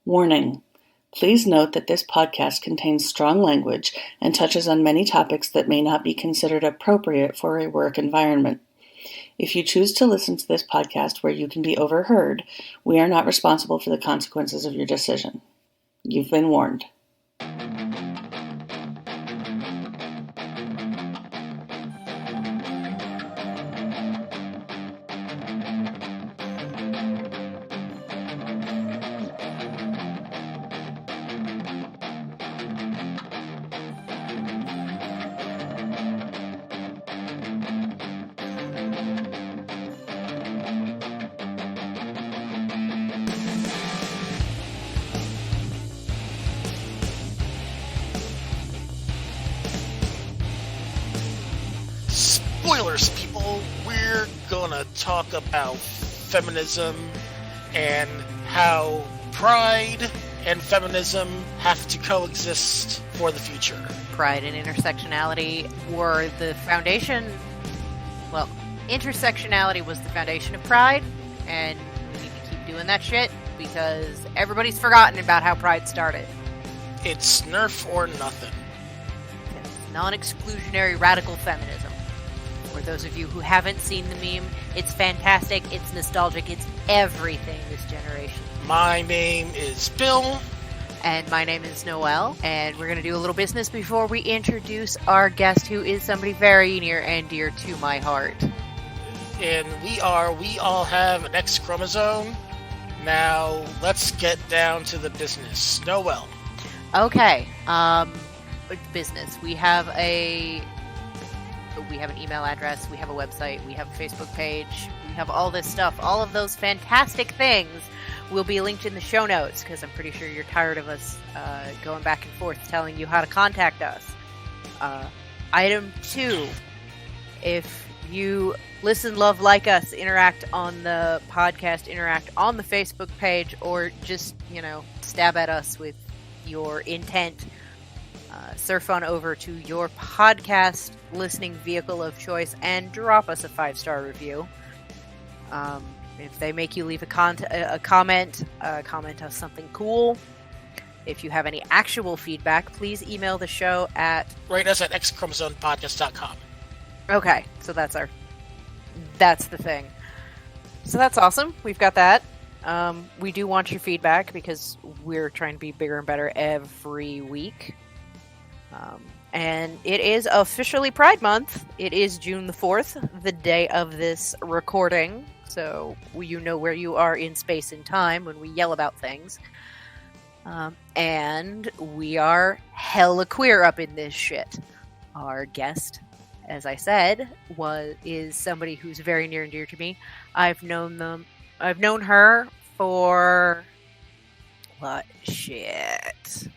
Warning: Please note that this podcast contains strong language and touches on many topics that may not be considered appropriate for a work environment. If you choose to listen to this podcast where you can be overheard, we are not responsible for the consequences of your decision. You've been warned. Spoilers, people! We're gonna talk about feminism and how pride and feminism have to coexist for the future. Pride and intersectionality were the foundation. Well, intersectionality was the foundation of pride, and we need to keep doing that shit because everybody's forgotten about how pride started. It's nerf or nothing. It's non-exclusionary radical feminism. For those of you who haven't seen the meme, it's fantastic, it's nostalgic, it's everything this generation. My name is Bill. And my name is Noelle, and we're going to do a little business before we introduce our guest, who is somebody very near and dear to my heart. And we all have an X-Chromosome. Now, let's get down to the business. Noelle. Okay, business. We have an email address, we have a website, we have a Facebook page, we have all this stuff. All of those fantastic things will be linked in the show notes, because I'm pretty sure you're tired of us going back and forth telling you how to contact us. Item 2, if you listen, love, like us, interact on the podcast, interact on the Facebook page, or just, stab at us with your intent, surf on over to your podcast listening vehicle of choice and drop us a 5-star review. If they make you leave a comment us something cool. If you have any actual feedback, please email the show at... Write us at xchromosomepodcast.com. Okay, so that's the thing. So that's awesome. We've got that. We do want your feedback because we're trying to be bigger and better every week. And it is officially Pride Month. It is June the 4th, the day of this recording. So you know where you are in space and time when we yell about things. And we are hella queer up in this shit. Our guest, as I said, is somebody who's very near and dear to me. I've known her for... What shit?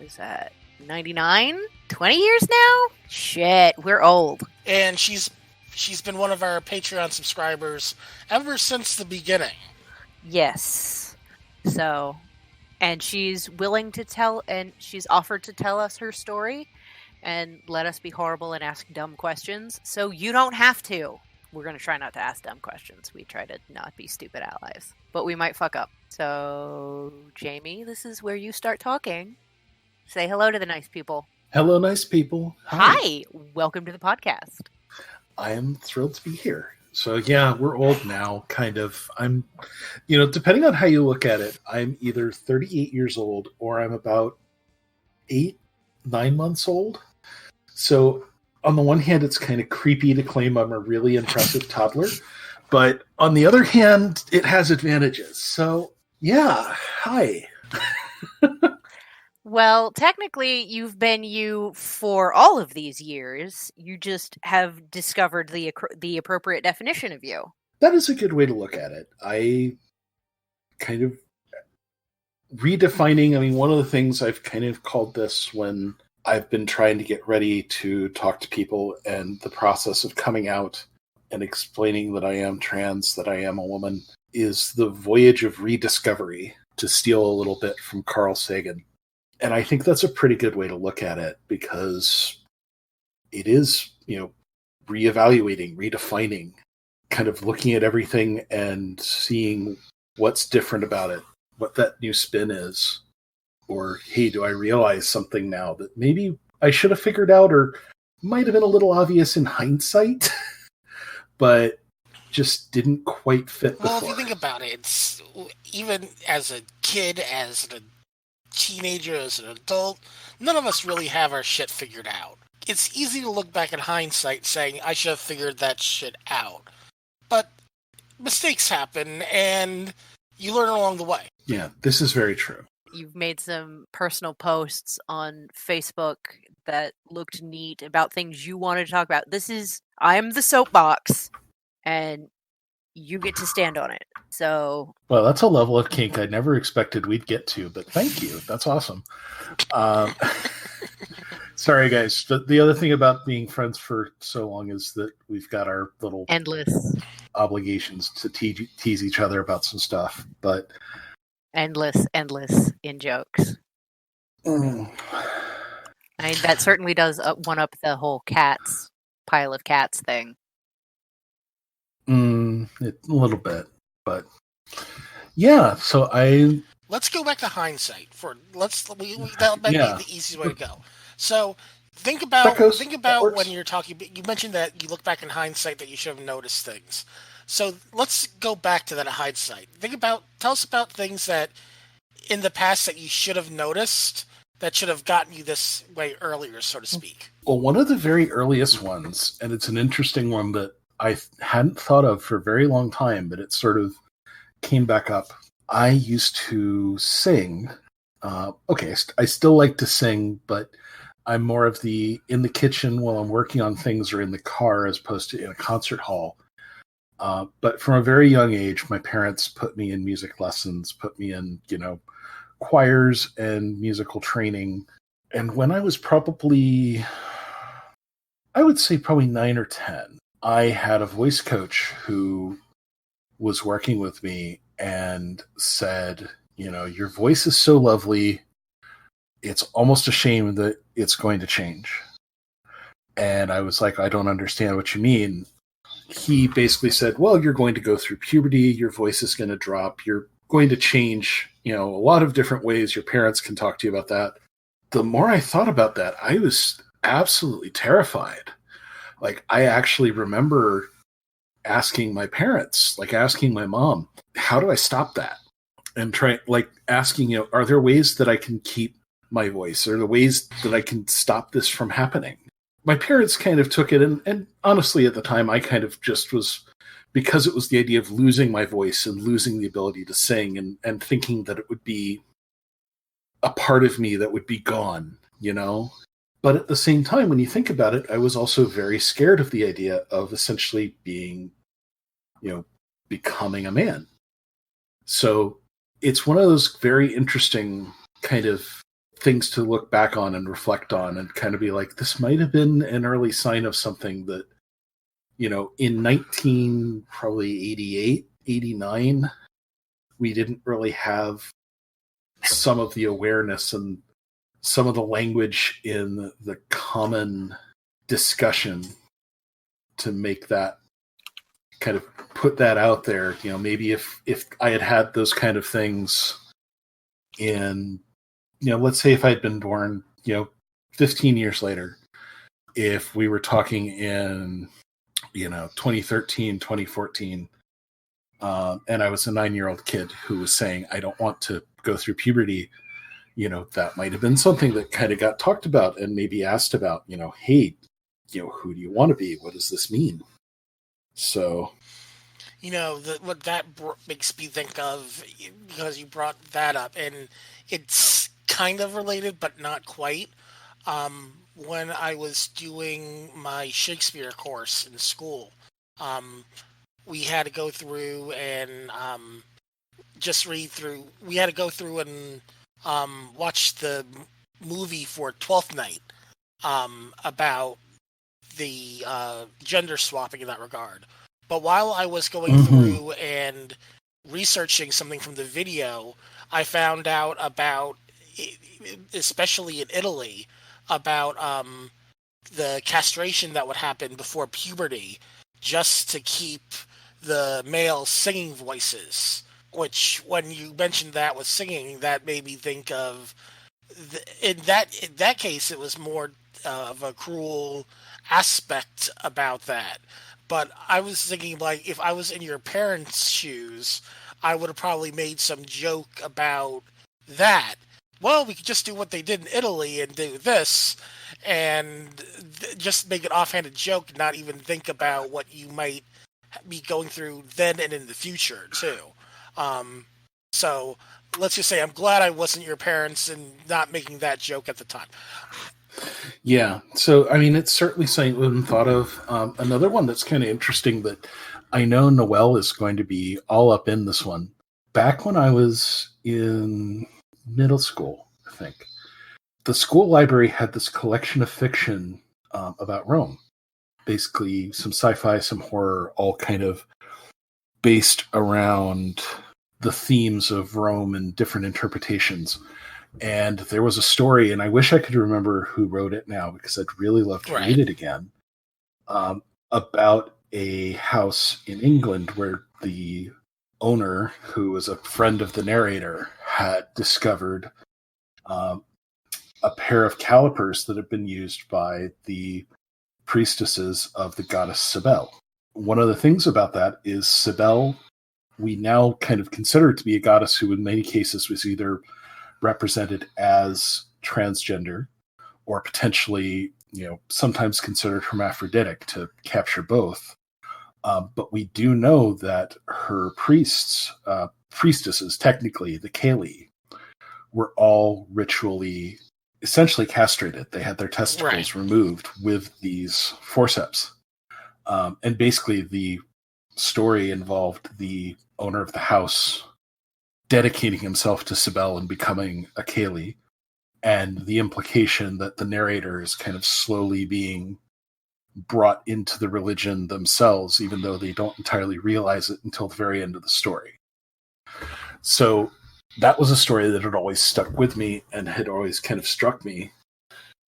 Is that 99? 20 years now? Shit, we're old. And she's been one of our Patreon subscribers ever since the beginning. Yes. So, and she's willing to tell, and she's offered to tell us her story and let us be horrible and ask dumb questions. So you don't have to. We're going to try not to ask dumb questions. We try to not be stupid allies. But we might fuck up. So, Jaymie, this is where you start talking. Say hello to the nice people. Hello, nice people. Hi. Welcome to the podcast. I am thrilled to be here. So, yeah, we're old now, kind of. I'm, depending on how you look at it, I'm either 38 years old or I'm about 9 months old. So, on the one hand, it's kind of creepy to claim I'm a really impressive toddler. But on the other hand, it has advantages. So, yeah, hi. Well, technically, you've been you for all of these years. You just have discovered the appropriate definition of you. That is a good way to look at it. I kind of redefining, one of the things I've kind of called this when I've been trying to get ready to talk to people and the process of coming out and explaining that I am trans, that I am a woman, is the voyage of rediscovery, to steal a little bit from Carl Sagan. And I think that's a pretty good way to look at it because it is, reevaluating, redefining, kind of looking at everything and seeing what's different about it. what that new spin is. Or, hey, do I realize something now that maybe I should have figured out or might have been a little obvious in hindsight, but just didn't quite fit before. Well, if you think about it, it's, even as a kid, as a teenager, as an adult, none of us really have our shit figured out. It's easy to look back in hindsight saying, I should have figured that shit out. But mistakes happen, and you learn along the way. Yeah, this is very true. You've made some personal posts on Facebook that looked neat about things you wanted to talk about. I'm the soapbox, and you get to stand on it. So, well, that's a level of kink I never expected we'd get to, but thank you. That's awesome. Sorry, guys. But the other thing about being friends for so long is that we've got our little endless obligations to tease each other about some stuff. But endless in jokes. I mean, that certainly does one up the whole pile of cats thing. A little bit, but yeah. So let's go back to hindsight that might be the easiest way to go. So think about when you're talking. You mentioned that you look back in hindsight that you should have noticed things. So let's go back to that hindsight. Tell us about things that in the past that you should have noticed that should have gotten you this way earlier, so to speak. Well, one of the very earliest ones, and it's an interesting one that I hadn't thought of for a very long time, but it sort of came back up. I used to sing. I still like to sing, but I'm more of in the kitchen while I'm working on things or in the car as opposed to in a concert hall. But from a very young age, my parents put me in music lessons, put me in, choirs and musical training. And when I was probably 9 or 10, I had a voice coach who was working with me and said, your voice is so lovely. It's almost a shame that it's going to change. And I was like, I don't understand what you mean. He basically said, well, you're going to go through puberty. Your voice is going to drop. You're going to change, a lot of different ways. Your parents can talk to you about that. The more I thought about that, I was absolutely terrified. Like, I actually remember asking my parents, asking my mom, how do I stop that? And asking, are there ways that I can keep my voice? Are there ways that I can stop this from happening? My parents kind of took it, and honestly, at the time, I kind of just was, because it was the idea of losing my voice and losing the ability to sing and thinking that it would be a part of me that would be gone, But at the same time, when you think about it, I was also very scared of the idea of essentially being, becoming a man. So it's one of those very interesting kind of things to look back on and reflect on and kind of be like, this might have been an early sign of something that, in 1988, 89, we didn't really have some of the awareness and some of the language in the common discussion to make that kind of put that out there. Maybe if I had those kind of things in, let's say if I'd been born, 15 years later, if we were talking in, 2013, 2014, and I was a 9-year-old kid who was saying, I don't want to go through puberty, that might have been something that kind of got talked about and maybe asked about, hey, who do you want to be? What does this mean? So, what that makes me think of, because you brought that up, and it's kind of related, but not quite. When I was doing my Shakespeare course in school, we had to go through and just read through. We had to go through and watch the movie for Twelfth Night about the gender swapping in that regard. But while I was going through and researching something from the video, I found out about, especially in Italy, about the castration that would happen before puberty just to keep the male singing voices which when you mentioned that with singing, that made me think of in that case, it was more of a cruel aspect about that. But I was thinking, like, if I was in your parents' shoes, I would have probably made some joke about that. Well, we could just do what they did in Italy and do this, and just make an offhanded joke, not even think about what you might be going through then and in the future too. Um, so let's just say I'm glad I wasn't your parents and not making that joke at the time. Yeah. So, I mean, it's certainly something we haven't thought of. Another one that's kind of interesting that I know Noelle is going to be all up in this one. Back when I was in middle school, I think, the school library had this collection of fiction about Rome. Basically, some sci-fi, some horror, all kind of based around the themes of Rome and different interpretations. And there was a story, and I wish I could remember who wrote it now because I'd really love to read it again, about a house in England where the owner, who was a friend of the narrator, had discovered a pair of calipers that had been used by the priestesses of the goddess Cybele. One of the things about that is Cybele, we now kind of consider to be a goddess who in many cases was either represented as transgender or potentially, sometimes considered hermaphroditic to capture both. But we do know that her priestesses, technically the Kali, were all ritually essentially castrated. They had their testicles removed with these forceps. And basically the story involved the owner of the house dedicating himself to Cybele and becoming a Kali, and the implication that the narrator is kind of slowly being brought into the religion themselves, even though they don't entirely realize it until the very end of the story. So that was a story that had always stuck with me and had always kind of struck me.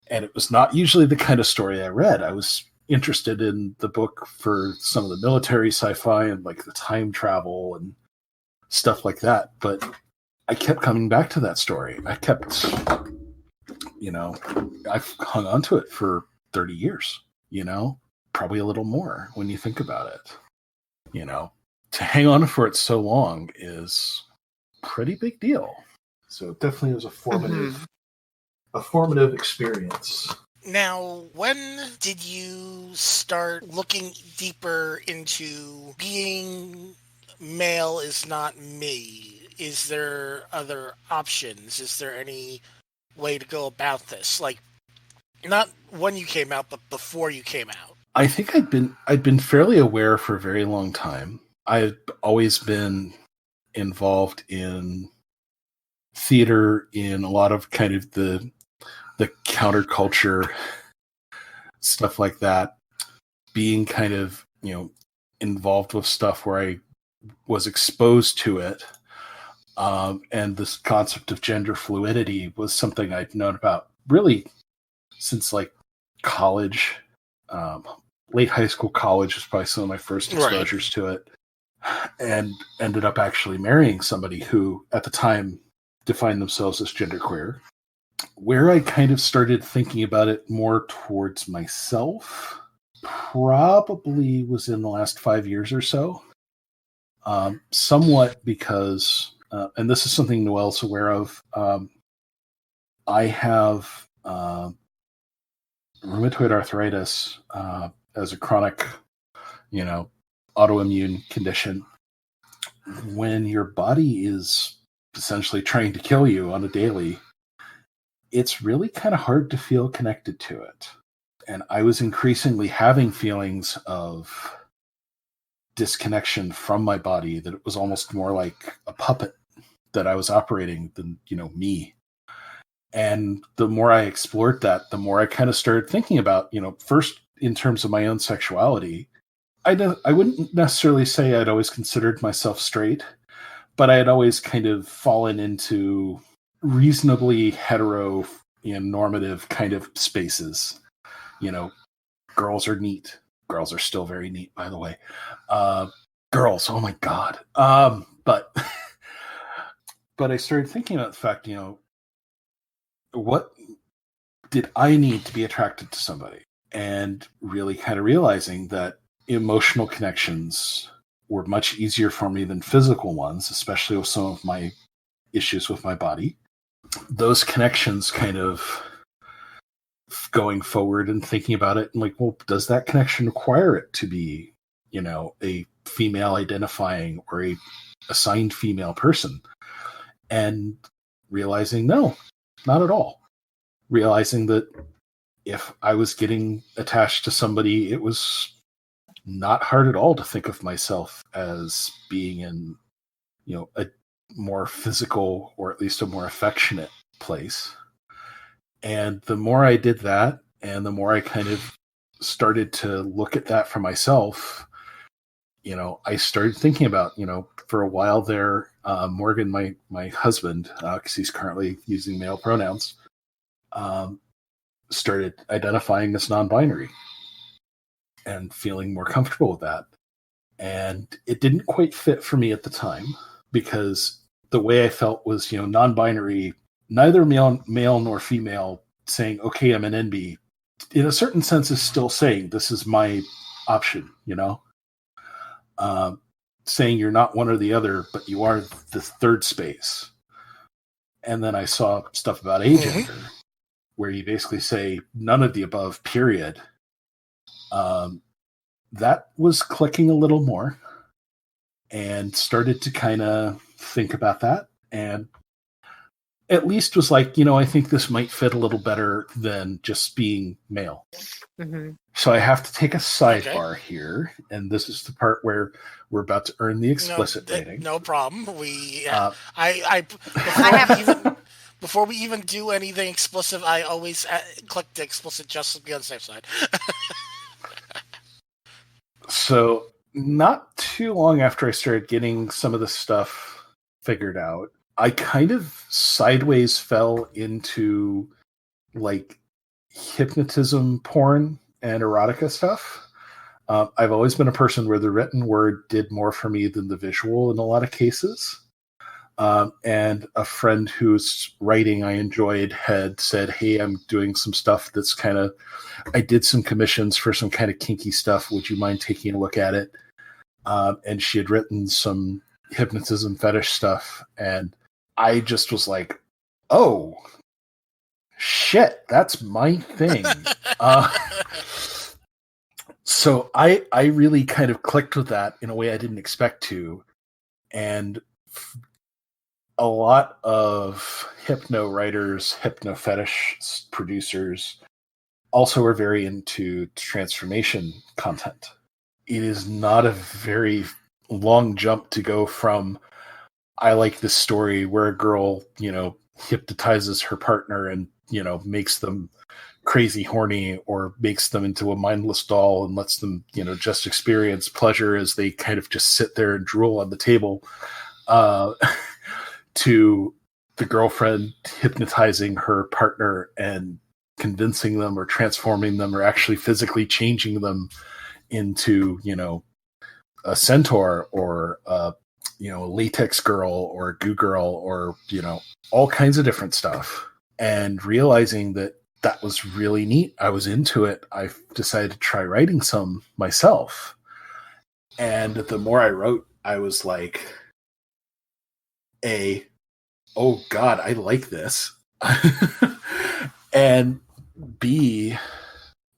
And it was not usually the kind of story I read. I was interested in the book for some of the military sci-fi and like the time travel and stuff like that. But I kept coming back to that story. I've hung on to it for 30 years, probably a little more when you think about it. To hang on for it so long is a pretty big deal. So it definitely was a formative experience. Now, when did you start looking deeper into being male is not me? Is there other options? Is there any way to go about this? Like, not when you came out, but before you came out. I think I'd been fairly aware for a very long time. I've always been involved in theater, in a lot of kind of the counterculture stuff like that, being kind of, involved with stuff where I was exposed to it. And this concept of gender fluidity was something I'd known about really since like college. Late high school, college was probably some of my first exposures to it, and ended up actually marrying somebody who at the time defined themselves as genderqueer. Where I kind of started thinking about it more towards myself probably was in the last 5 years or so. Somewhat because, and this is something Noelle's aware of, I have rheumatoid arthritis as a chronic, autoimmune condition. When your body is essentially trying to kill you on a daily, it's really kind of hard to feel connected to it. And I was increasingly having feelings of disconnection from my body, that it was almost more like a puppet that I was operating than, me. And the more I explored that, the more I kind of started thinking about, first in terms of my own sexuality. I wouldn't necessarily say I'd always considered myself straight, but I had always kind of fallen into reasonably hetero and normative kind of spaces. Girls are neat. Girls are still very neat, by the way. Girls, oh my God. But But I started thinking about the fact, what did I need to be attracted to somebody? And really kind of realizing that emotional connections were much easier for me than physical ones, especially with some of my issues with my body. Those connections kind of going forward and thinking about it and like, well, does that connection require it to be, a female identifying or a assigned female person? And realizing, no, not at all. Realizing that if I was getting attached to somebody, it was not hard at all to think of myself as being in, a more physical or at least a more affectionate place. And the more I did that, and the more I kind of started to look at that for myself, I started thinking about, for a while there, Morgan, my husband, because he's currently using male pronouns, started identifying as non-binary and feeling more comfortable with that. And it didn't quite fit for me at the time because the way I felt was, non-binary, neither male nor female saying, okay, I'm an NB, in a certain sense is still saying, this is my option, saying you're not one or the other, but you are the third space. And then I saw stuff about agender, where you basically say none of the above, period. That was clicking a little more and started to kind of think about that. And at least was like, I think this might fit a little better than just being male. Mm-hmm. So I have to take a sidebar here. And this is the part where we're about to earn the explicit rating. No problem. Before we even do anything explicit, I always click the explicit just to be on the safe side. So not too long after I started getting some of this stuff figured out, I kind of sideways fell into like hypnotism porn and erotica stuff. I've always been a person where the written word did more for me than the visual in a lot of cases. And a friend whose writing I enjoyed had said, hey, I'm doing some stuff that's I did some commissions for some kind of kinky stuff. Would you mind taking a look at it? And she had written some hypnotism fetish stuff. And I just was like, oh, shit, that's my thing. So I really kind of clicked with that in a way I didn't expect to. And a lot of hypno writers, hypno fetish producers also are very into transformation content. It is not a very long jump to go from, I like this story where a girl, hypnotizes her partner and, makes them crazy horny or makes them into a mindless doll and lets them, just experience pleasure as they kind of just sit there and drool on the table, to the girlfriend hypnotizing her partner and convincing them or transforming them or actually physically changing them into, a centaur or a latex girl or a goo girl or, all kinds of different stuff. And realizing that was really neat. I was into it. I decided to try writing some myself. And the more I wrote, I was like, oh God, I like this. And B,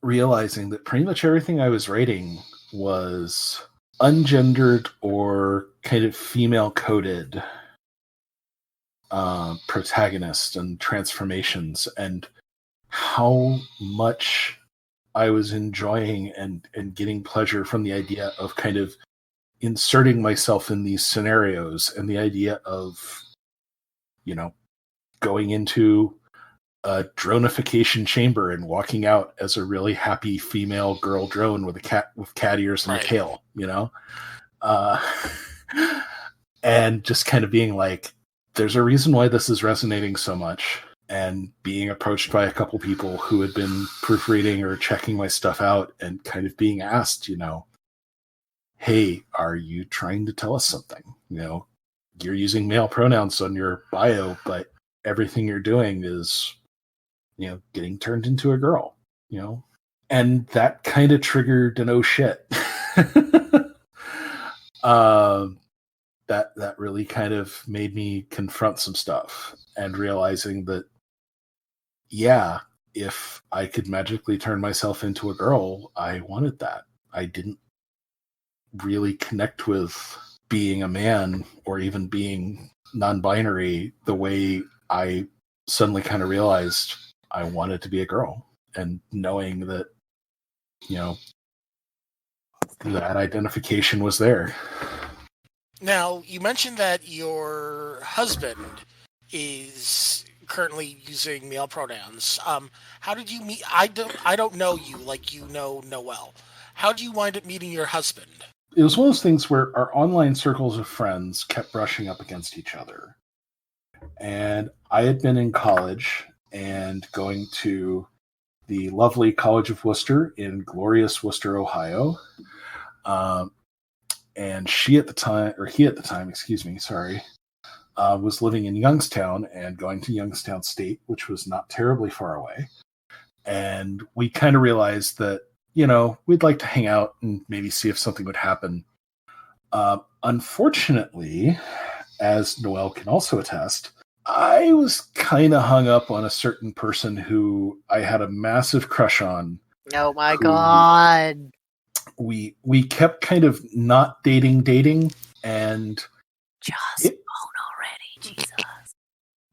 realizing that pretty much everything I was writing was ungendered or kind of female coded protagonists and transformations, and how much I was enjoying and getting pleasure from the idea of kind of inserting myself in these scenarios, and the idea of, going into a dronification chamber and walking out as a really happy female girl drone with cat ears and a tail, and just kind of being like, there's a reason why this is resonating so much. And being approached by a couple people who had been proofreading or checking my stuff out and kind of being asked, hey, are you trying to tell us something? you're using male pronouns on your bio, but everything you're doing is, getting turned into a girl, and that kind of triggered an oh shit. That really kind of made me confront some stuff and realizing that, yeah, if I could magically turn myself into a girl, I wanted that. I didn't really connect with being a man or even being non-binary the way I suddenly kind of realized I wanted to be a girl, and knowing that, that identification was there. Now, you mentioned that your husband is currently using male pronouns. How did you meet? I don't know you like you know Noel. How do you wind up meeting your husband? It was one of those things where our online circles of friends kept brushing up against each other. And I had been in college and going to the lovely College of Worcester in glorious Worcester, Ohio. And he at the time, was living in Youngstown and going to Youngstown State, which was not terribly far away. And we kind of realized that, we'd like to hang out and maybe see if something would happen. Unfortunately, as Noel can also attest, I was kind of hung up on a certain person who I had a massive crush on. Oh my God. We kept kind of not dating, and just phone already, Jesus.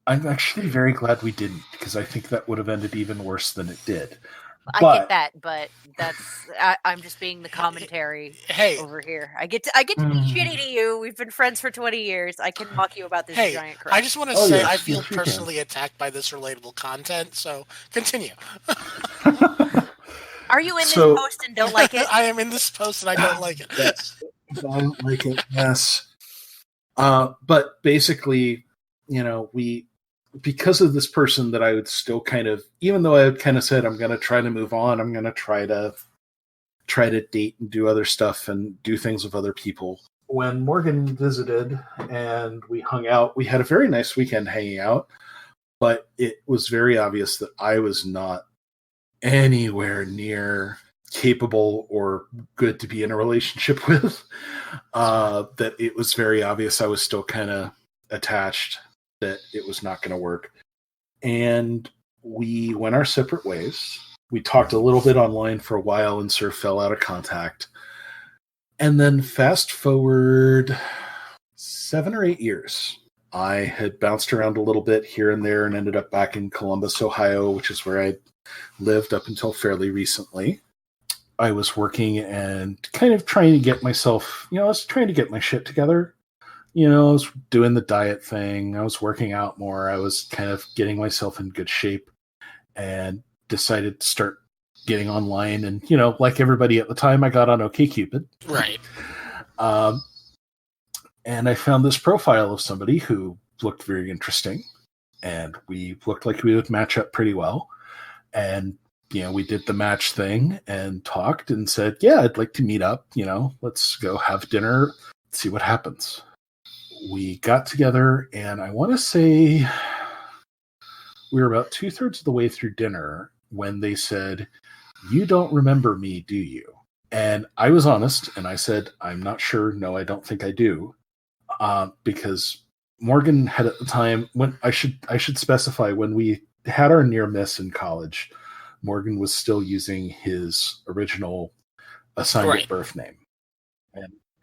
I'm actually very glad we didn't, because I think that would have ended even worse than it did. I get that, but I'm just being the commentary over here. I get to be shitty to you. We've been friends for 20 years. I can mock you about this giant crush. I just want to say I feel personally attacked by this relatable content, so continue. Are you in this post and don't like it? I am in this post and I don't like it. Yes. I don't like it, yes. But basically, because of this person that I would still kind of, even though I had kind of said, I'm going to try to move on, I'm going to try to date and do other stuff and do things with other people. When Morgan visited and we hung out, we had a very nice weekend hanging out, but it was very obvious that I was not anywhere near capable or good to be in a relationship with. That it was very obvious I was still kind of attached, that it was not going to work. And we went our separate ways. We talked a little bit online for a while and sort of fell out of contact. And then fast forward 7 or 8 years. I had bounced around a little bit here and there and ended up back in Columbus, Ohio, which is where I lived up until fairly recently. I was working and kind of trying to get myself, I was trying to get my shit together. I was doing the diet thing. I was working out more. I was kind of getting myself in good shape and decided to start getting online. And, like everybody at the time, I got on OkCupid. Right. And I found this profile of somebody who looked very interesting. And we looked like we would match up pretty well. And, we did the match thing and talked and said, yeah, I'd like to meet up. Let's go have dinner, see what happens. We got together, and I want to say we were about 2/3 of the way through dinner when they said, you don't remember me, do you? And I was honest, and I said, I'm not sure. No, I don't think I do. Because Morgan had at the time, when I should specify, when we had our near miss in college, Morgan was still using his original assigned at birth name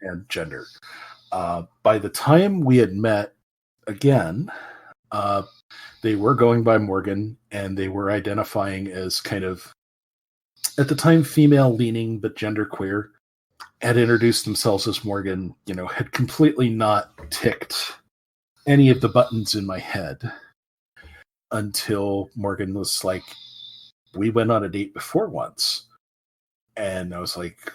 and gender. By the time we had met again, they were going by Morgan, and they were identifying as kind of, at the time, female-leaning but genderqueer, had introduced themselves as Morgan, had completely not ticked any of the buttons in my head until Morgan was like, we went on a date before once. And I was like,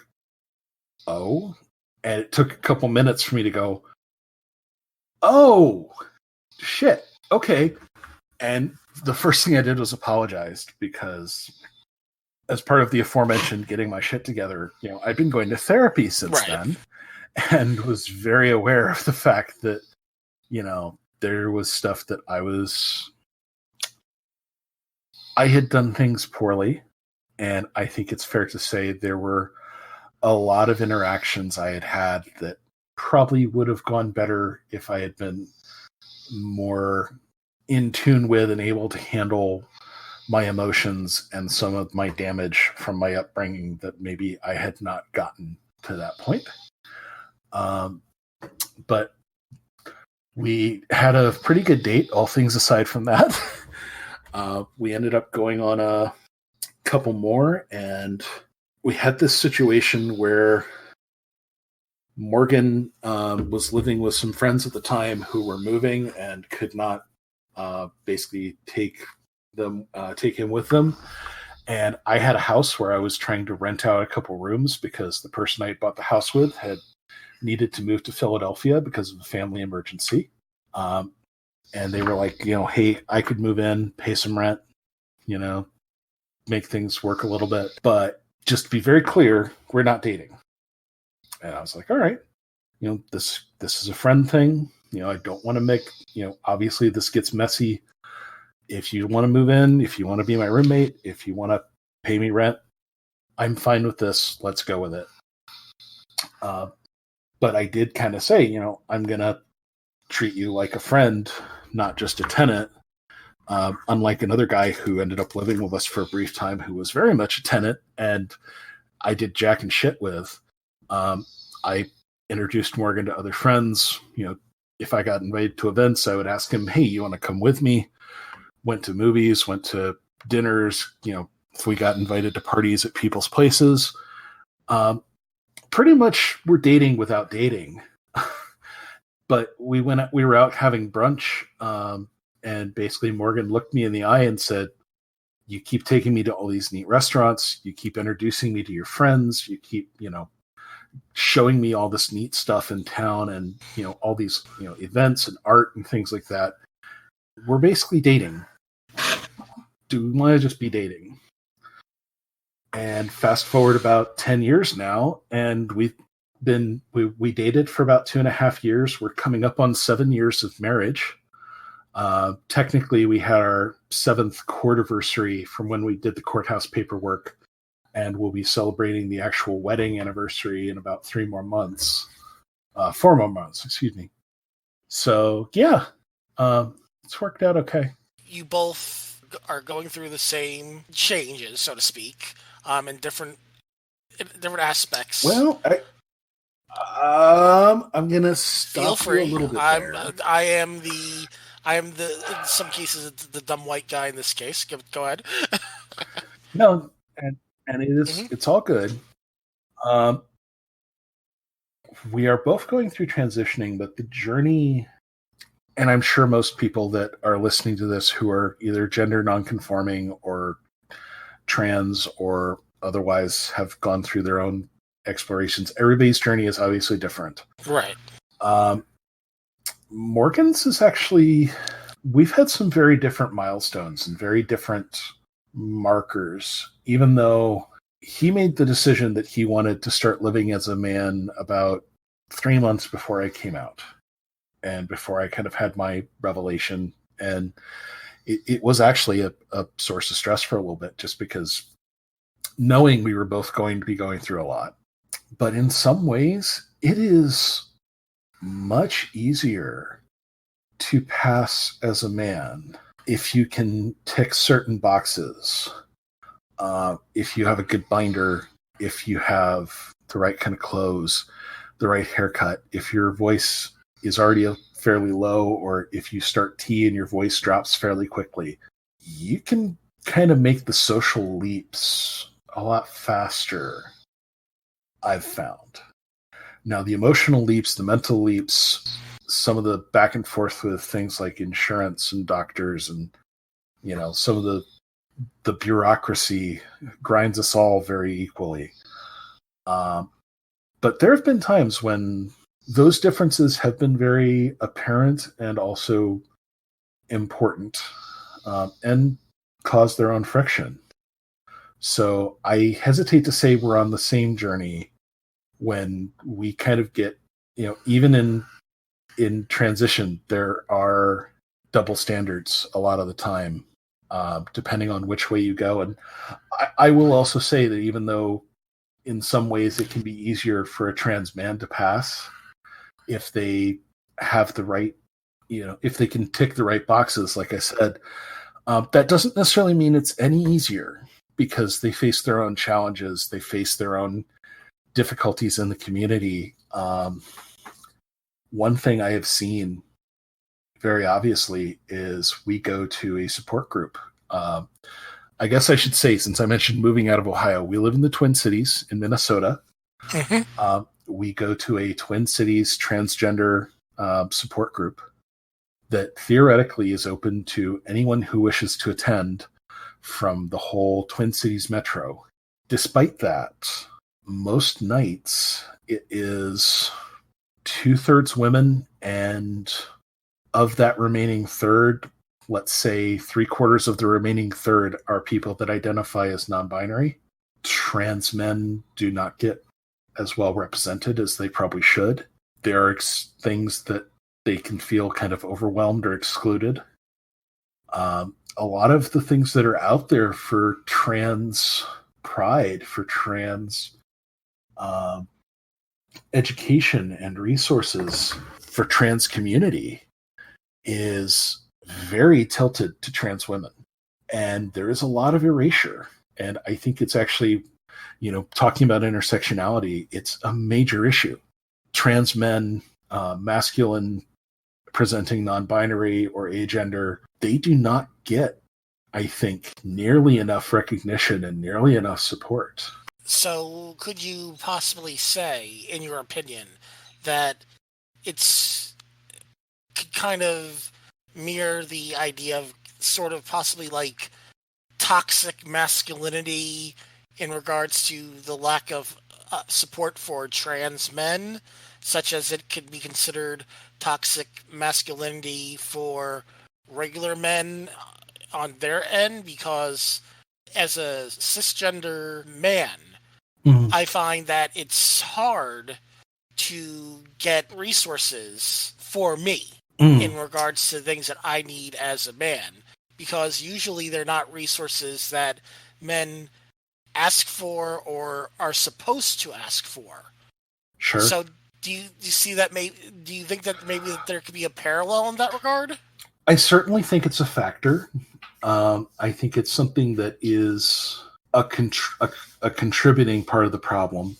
oh? And it took a couple minutes for me to go, oh, shit, okay. And the first thing I did was apologized, because as part of the aforementioned getting my shit together, I'd been going to therapy since then, and was very aware of the fact that, there was stuff that I had done things poorly, and I think it's fair to say there were a lot of interactions I had had that probably would have gone better if I had been more in tune with and able to handle my emotions and some of my damage from my upbringing that maybe I had not gotten to that point. But we had a pretty good date, all things aside from that. We ended up going on a couple more, and we had this situation where Morgan was living with some friends at the time who were moving and could not basically take him with them. And I had a house where I was trying to rent out a couple rooms because the person I bought the house with had needed to move to Philadelphia because of a family emergency. And they were like, hey, I could move in, pay some rent, make things work a little bit. But just to be very clear, we're not dating. And I was like, all right, this is a friend thing. I don't want to make, obviously this gets messy. If you want to move in, if you want to be my roommate, if you want to pay me rent, I'm fine with this. Let's go with it. But I did kind of say, I'm going to treat you like a friend, not just a tenant. Unlike another guy who ended up living with us for a brief time, who was very much a tenant, and I did jack and shit with. I introduced Morgan to other friends. If I got invited to events, I would ask him, hey, you want to come with me? Went to movies, went to dinners, if we got invited to parties at people's places. Pretty much we're dating without dating. But we were out having brunch, and basically Morgan looked me in the eye and said, you keep taking me to all these neat restaurants, you keep introducing me to your friends, you keep, showing me all this neat stuff in town and, all these, events and art and things like that. We're basically dating. Do we want to just be dating? And fast forward about 10 years now, and we dated for about 2.5 years. We're coming up on 7 years of marriage. Technically, we had our 7th courtiversary from when we did the courthouse paperwork, and we'll be celebrating the actual wedding anniversary in about 4 more months, excuse me. So, yeah, it's worked out okay. You both are going through the same changes, so to speak, in different aspects. Well, I'm gonna stop you a little bit there. I am in some cases the dumb white guy in this case. Go ahead. No, and it is It's all good. We are both going through transitioning, but the journey, and I'm sure most people that are listening to this who are either gender nonconforming or trans or otherwise have gone through their own explorations, everybody's journey is obviously different. Right. Morgan's is actually, we've had some very different milestones and very different markers, even though he made the decision that he wanted to start living as a man about 3 months before I came out and before I kind of had my revelation. And it was actually a source of stress for a little bit, just because knowing we were both going to be going through a lot. But in some ways, it is much easier to pass as a man if you can tick certain boxes. If you have a good binder, if you have the right kind of clothes, the right haircut, if your voice is already fairly low, or if you start tea and your voice drops fairly quickly, you can kind of make the social leaps a lot faster, I've found. Now, the emotional leaps, the mental leaps, some of the back and forth with things like insurance and doctors and, some of the bureaucracy grinds us all very equally. But there have been times when those differences have been very apparent and also important, and cause their own friction. So I hesitate to say we're on the same journey when we kind of get, even in in transition, there are double standards a lot of the time, depending on which way you go. And I will also say that even though in some ways it can be easier for a trans man to pass if they have the right, if they can tick the right boxes, like I said, that doesn't necessarily mean it's any easier, because they face their own challenges. They face their own difficulties in the community. One thing I have seen very obviously is we go to a support group. I guess I should say, since I mentioned moving out of Ohio, we live in the Twin Cities in Minnesota. Mm-hmm. We go to a Twin Cities transgender support group that theoretically is open to anyone who wishes to attend from the whole Twin Cities metro. Despite that, most nights it is 2/3 women, and of that remaining third, let's say 3/4 of the remaining third are people that identify as non-binary. Trans men do not get as well represented as they probably should. There are things that they can feel kind of overwhelmed or excluded. A lot of the things that are out there for trans pride, for trans education and resources for trans community is very tilted to trans women. And there is a lot of erasure. And I think it's actually, talking about intersectionality, it's a major issue. Trans men, masculine presenting non-binary or agender, they do not get, I think, nearly enough recognition and nearly enough support. So could you possibly say, in your opinion, that it's kind of mirror the idea of sort of possibly like toxic masculinity in regards to the lack of support for trans men, such as it could be considered toxic masculinity for regular men on their end? Because as a cisgender man, I find that it's hard to get resources for me in regards to things that I need as a man, because usually they're not resources that men ask for or are supposed to ask for. Sure. So do you see that? Do you think that maybe there could be a parallel in that regard? I certainly think it's a factor. I think it's something that is a contributing part of the problem,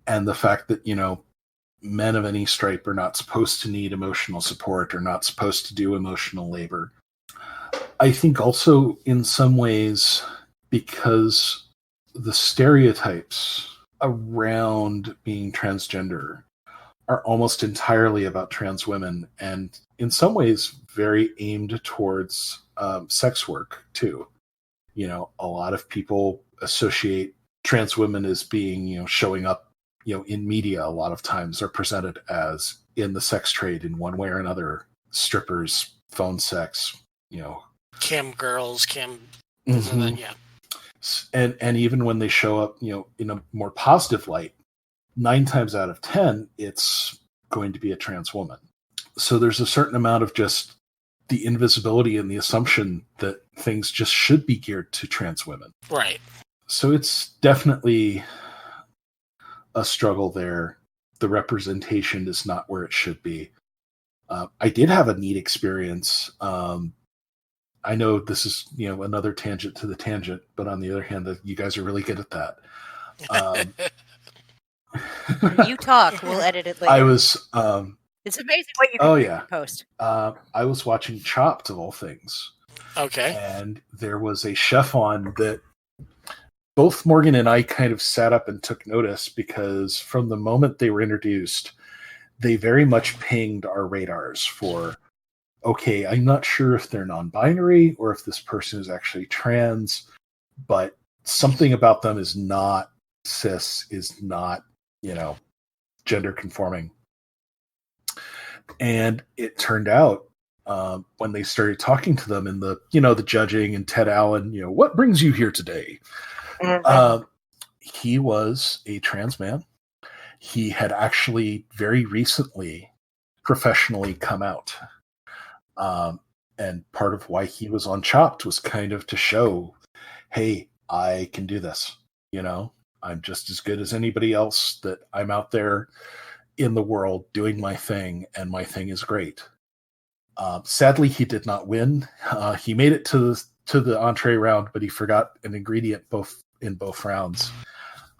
and the fact that men of any stripe are not supposed to need emotional support, or not supposed to do emotional labor. I think also in some ways because the stereotypes around being transgender are almost entirely about trans women, and in some ways very aimed towards sex work too. A lot of people associate trans women as being, showing up, in media a lot of times are presented as in the sex trade in one way or another. Strippers, phone sex, cam girls, cam, yeah. And even when they show up, in a more positive light, 9 times out of 10, it's going to be a trans woman. So there's a certain amount of just the invisibility and the assumption that things just should be geared to trans women. Right. So it's definitely a struggle there. The representation is not where it should be. I did have a neat experience. I know this is, another tangent to the tangent, but on the other hand, you guys are really good at that. You talk, we'll edit it later. I was... it's amazing what you can post. I was watching Chopped, of all things. Okay. And there was a chef on that both Morgan and I kind of sat up and took notice, because from the moment they were introduced, they very much pinged our radars for, okay, I'm not sure if they're non-binary or if this person is actually trans, but something about them is not cis, is not, gender conforming. And it turned out when they started talking to them in the, the judging and Ted Allen, what brings you here today? He was a trans man. He had actually very recently professionally come out. And part of why he was on Chopped was kind of to show, hey, I can do this. I'm just as good as anybody else, that I'm out there in the world doing my thing, and my thing is great. Sadly, he did not win. He made it to the entree round, but he forgot an ingredient in both rounds.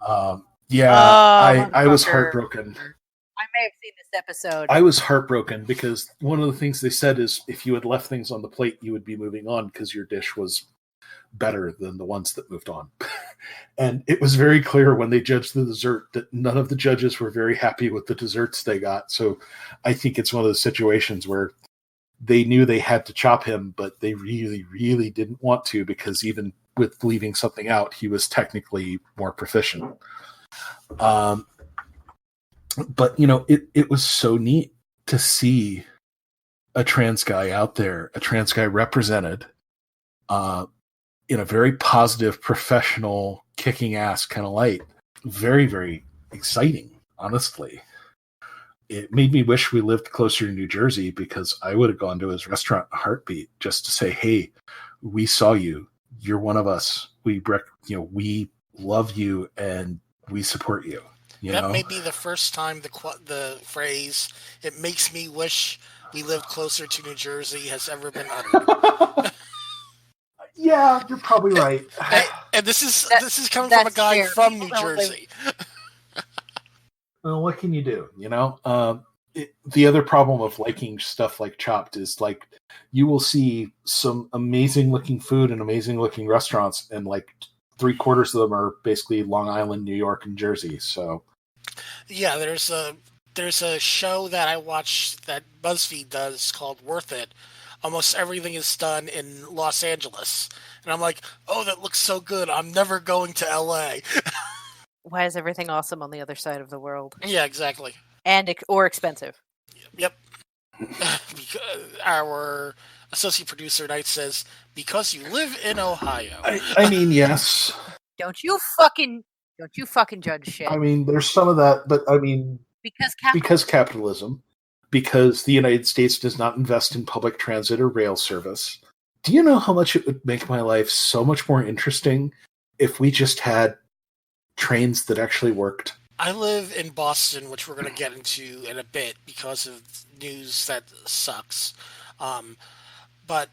I was heartbroken. I may have seen this episode. I was heartbroken because one of the things they said is if you had left things on the plate, you would be moving on because your dish was better than the ones that moved on. And it was very clear when they judged the dessert that none of the judges were very happy with the desserts they got. So I think it's one of those situations where they knew they had to chop him, but they really, really didn't want to, because even with leaving something out, he was technically more proficient. But it was so neat to see a trans guy out there, a trans guy represented in a very positive, professional, kicking ass kind of light. Very, very exciting, honestly. It made me wish we lived closer to New Jersey, because I would have gone to his restaurant in a heartbeat just to say, hey, we saw you. You're one of us. We love you and we support you. That may be the first time the phrase, it makes me wish we lived closer to New Jersey, has ever been uttered. Yeah, you're probably right. And this is coming from a guy from New Jersey. Well, what can you do? The other problem of liking stuff like Chopped is, like, you will see some amazing looking food and amazing looking restaurants, and like 3/4 of them are basically Long Island, New York, and Jersey. So yeah, there's a show that I watch that BuzzFeed does called Worth It. Almost everything is done in Los Angeles, and I'm like, oh, that looks so good. I'm never going to LA. Why is everything awesome on the other side of the world? Yeah, exactly. Or expensive. Yep. Our associate producer Knight says, because you live in Ohio. I mean, yes. Don't you fucking judge shit. I mean, there's some of that, but I mean, because capitalism, because the United States does not invest in public transit or rail service. Do you know how much it would make my life so much more interesting if we just had trains that actually worked? I live in Boston, which we're going to get into in a bit because of news that sucks. But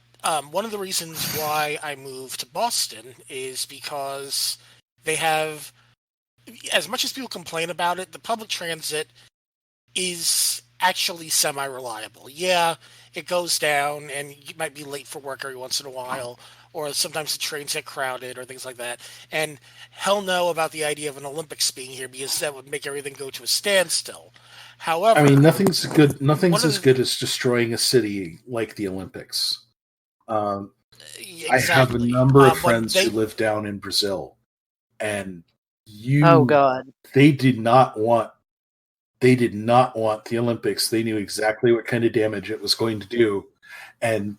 one of the reasons why I moved to Boston is because they have, as much as people complain about it, the public transit is actually semi-reliable. Yeah, it goes down and you might be late for work every once in a while, or sometimes the trains get crowded or things like that. And hell no about the idea of an Olympics being here, because that would make everything go to a standstill. However, I mean, nothing's as good as destroying a city like the Olympics. Exactly. I have a number of friends who live down in Brazil, and oh god, they did not want the Olympics. They knew exactly what kind of damage it was going to do, and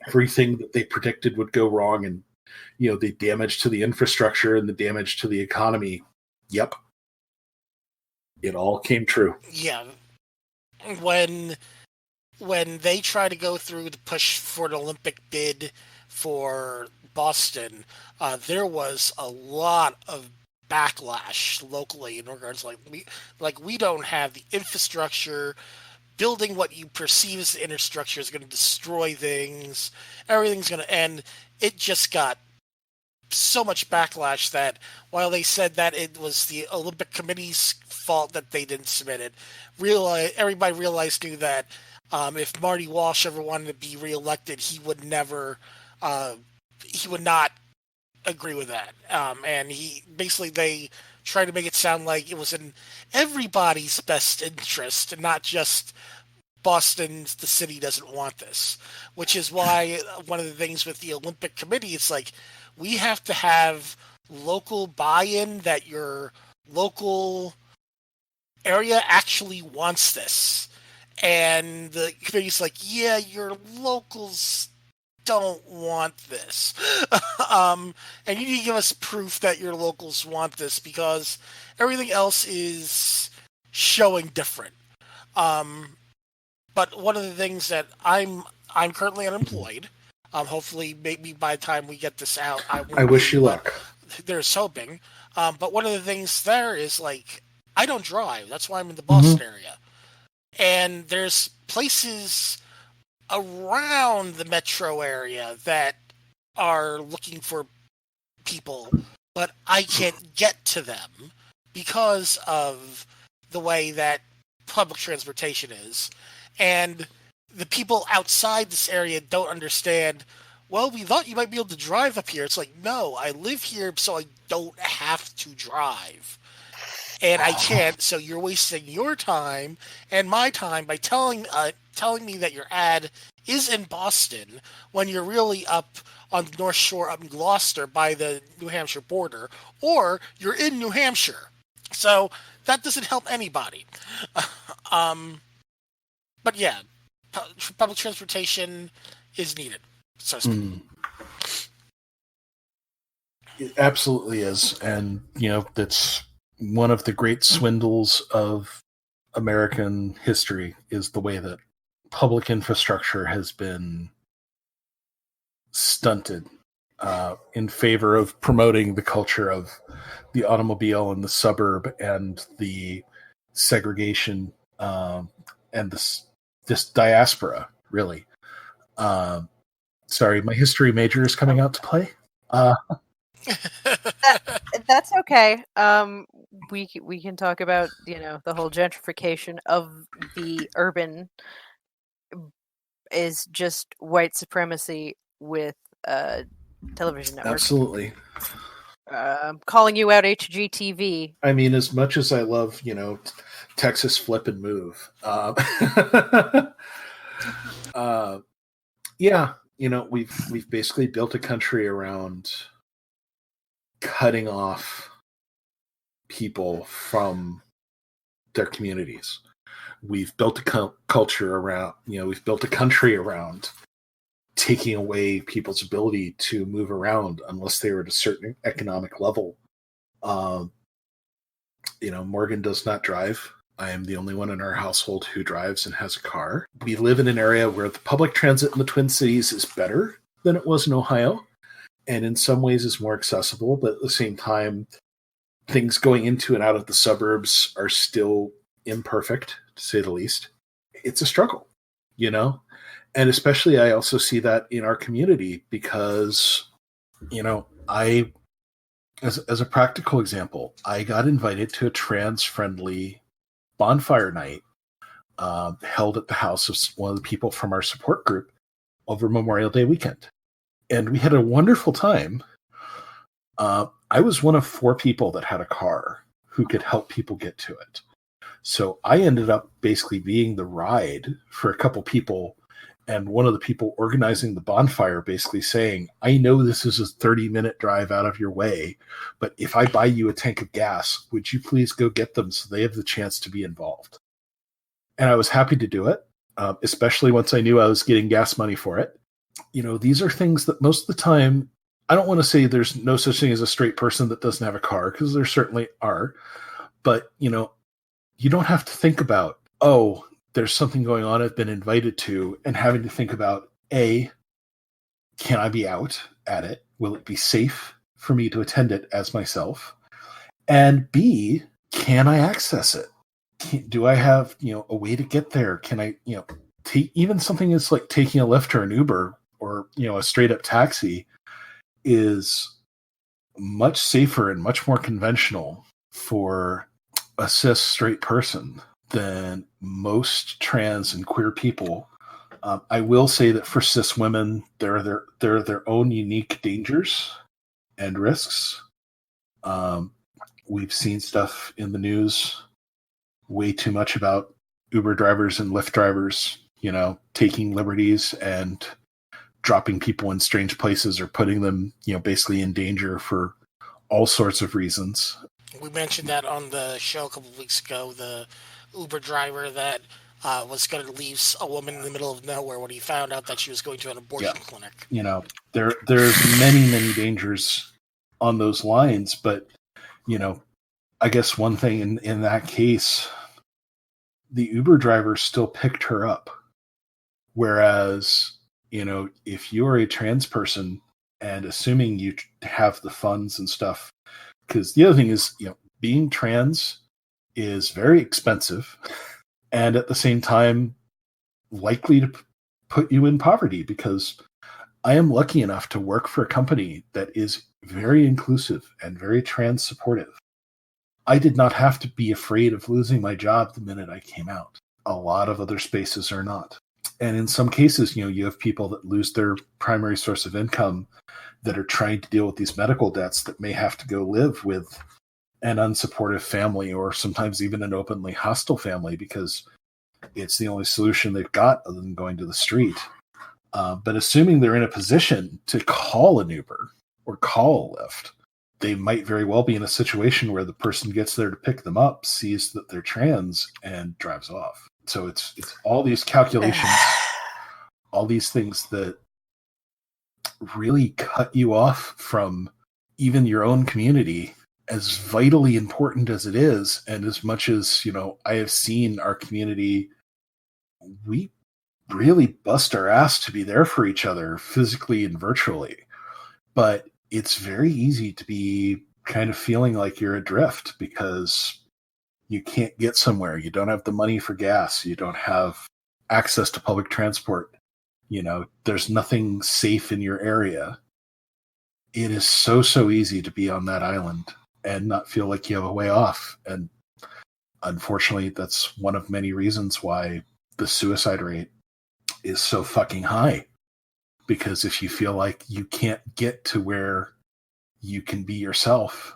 everything that they predicted would go wrong, and the damage to the infrastructure and the damage to the economy. Yep. It all came true. Yeah. When they try to go through the push for an Olympic bid for Boston, there was a lot of backlash locally in regards we don't have the infrastructure. Building what you perceive as the infrastructure is going to destroy things. Everything's going to end. It just got so much backlash that while they said that it was the Olympic Committee's fault that they didn't submit it, everybody knew that if Marty Walsh ever wanted to be reelected, he would not agree with that. And they tried to make it sound like it was in everybody's best interest and not just Boston's. The city doesn't want this, which is why one of the things with the Olympic Committee, it's like, we have to have local buy-in, that your local area actually wants this. And the committee's like, yeah, your locals don't want this. And you need to give us proof that your locals want this, because everything else is showing different. But one of the things that I'm currently unemployed. Hopefully, maybe by the time we get this out, I I won't wish be. you But luck. there's hoping. But one of the things there is like I don't drive. That's why I'm in the Mm-hmm. Boston area, and there's places around the metro area that are looking for people, but I can't get to them because of the way that public transportation is. And the people outside this area don't understand. Well, we thought you might be able to drive up here. It's like, no, I live here so I don't have to drive. And I can't, so you're wasting your time and my time by telling me that your ad is in Boston when you're really up on the North Shore, up in Gloucester by the New Hampshire border, or you're in New Hampshire. So that doesn't help anybody. But yeah, public transportation is needed, so to speak. It absolutely is. And, that's one of the great swindles of American history is the way that public infrastructure has been stunted in favor of promoting the culture of the automobile and the suburb and the segregation and this diaspora, really. Sorry, my history major is coming out to play. That's okay. We can talk about the whole gentrification of the urban is just white supremacy with television networks. Absolutely. Calling you out, HGTV. I mean, as much as I love, Texas flip and move. Yeah, we've basically built a country around cutting off people from their communities. We've built a culture around, we've built a country around taking away people's ability to move around unless they were at a certain economic level. Morgan does not drive. I am the only one in our household who drives and has a car. We live in an area where the public transit in the Twin Cities is better than it was in Ohio, and in some ways is more accessible, but at the same time, things going into and out of the suburbs are still imperfect, to say the least. It's a struggle, And especially I also see that in our community because, as a practical example, I got invited to a trans-friendly bonfire night held at the house of one of the people from our support group over Memorial Day weekend. And we had a wonderful time. I was one of 4 people that had a car who could help people get to it. So I ended up basically being the ride for a couple people, and one of the people organizing the bonfire basically saying, I know this is a 30-minute drive out of your way, but if I buy you a tank of gas, would you please go get them so they have the chance to be involved? And I was happy to do it, especially once I knew I was getting gas money for it. These are things that most of the time, I don't want to say there's no such thing as a straight person that doesn't have a car, because there certainly are. But, you don't have to think about, oh, there's something going on I've been invited to, and having to think about, A, can I be out at it? Will it be safe for me to attend it as myself? And B, can I access it? Do I have, a way to get there? Can I, even something that's like taking a Lyft or an Uber or, a straight up taxi is much safer and much more conventional for a cis straight person than most trans and queer people. I will say that for cis women, there are their own unique dangers and risks. We've seen stuff in the news way too much about Uber drivers and Lyft drivers, taking liberties and dropping people in strange places or putting them, basically in danger for all sorts of reasons. We mentioned that on the show a couple of weeks ago, the Uber driver that was going to leave a woman in the middle of nowhere when he found out that she was going to an abortion clinic. There's many, many dangers on those lines, but, I guess one thing in that case, the Uber driver still picked her up Whereas, if you're a trans person and assuming you have the funds and stuff, because the other thing is, being trans is very expensive and at the same time likely to put you in poverty, because I am lucky enough to work for a company that is very inclusive and very trans supportive. I did not have to be afraid of losing my job the minute I came out. A lot of other spaces are not. And in some cases, you have people that lose their primary source of income that are trying to deal with these medical debts that may have to go live with an unsupportive family, or sometimes even an openly hostile family, because it's the only solution they've got other than going to the street. But assuming they're in a position to call an Uber or call a Lyft, they might very well be in a situation where the person gets there to pick them up, sees that they're trans, and drives off. So it's all these calculations, all these things that really cut you off from even your own community, as vitally important as it is. And as much as, I have seen our community, we really bust our ass to be there for each other physically and virtually. But it's very easy to be kind of feeling like you're adrift because you can't get somewhere. You don't have the money for gas. You don't have access to public transport. There's nothing safe in your area. It is so easy to be on that island and not feel like you have a way off. And unfortunately, that's one of many reasons why the suicide rate is so fucking high. Because if you feel like you can't get to where you can be yourself,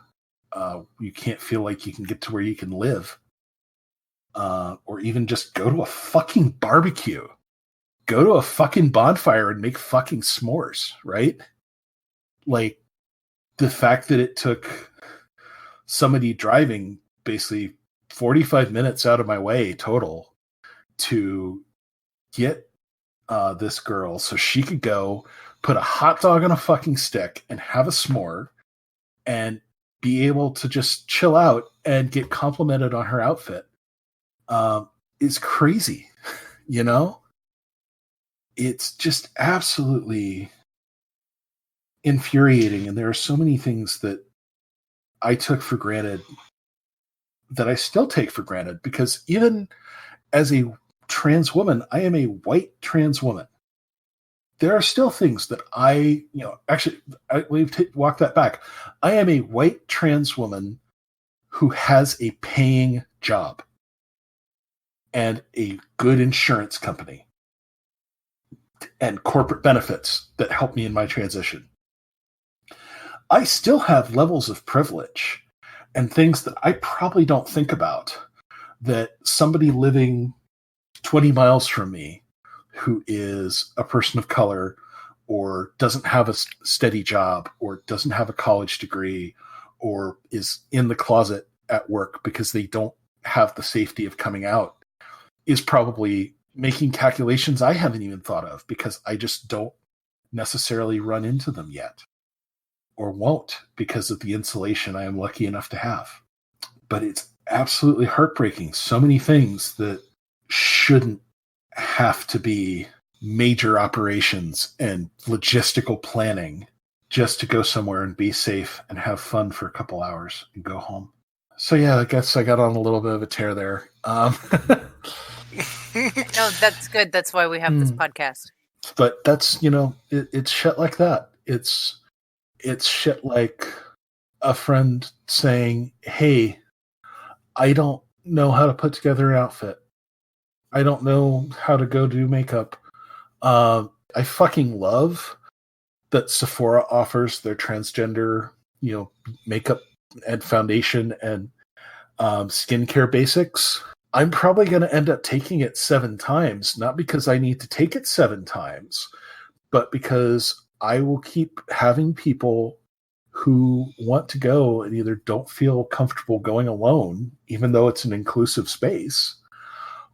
you can't feel like you can get to where you can live, or even just go to a fucking barbecue, go to a fucking bonfire and make fucking s'mores, right? Like, the fact that it took somebody driving basically 45 minutes out of my way total to get this girl so she could go put a hot dog on a fucking stick and have a s'more and be able to just chill out and get complimented on her outfit is crazy. It's just absolutely infuriating. And there are so many things that I took for granted that I still take for granted, because even as a trans woman, I am a white trans woman. There are still things that walk that back. I am a white trans woman who has a paying job and a good insurance company and corporate benefits that help me in my transition. I still have levels of privilege and things that I probably don't think about that somebody living 20 miles from me who is a person of color or doesn't have a steady job or doesn't have a college degree or is in the closet at work because they don't have the safety of coming out is probably making calculations I haven't even thought of, because I just don't necessarily run into them yet, or won't, because of the insulation I am lucky enough to have. But it's absolutely heartbreaking. So many things that shouldn't have to be major operations and logistical planning just to go somewhere and be safe and have fun for a couple hours and go home. So yeah, I guess I got on a little bit of a tear there. No, that's good. That's why we have this podcast. But that's, it's shit like that. It's shit like a friend saying, hey, I don't know how to put together an outfit. I don't know how to go do makeup. I fucking love that Sephora offers their transgender, makeup and foundation and skincare basics. I'm probably going to end up taking it 7 times, not because I need to take it 7 times, but because I will keep having people who want to go and either don't feel comfortable going alone, even though it's an inclusive space,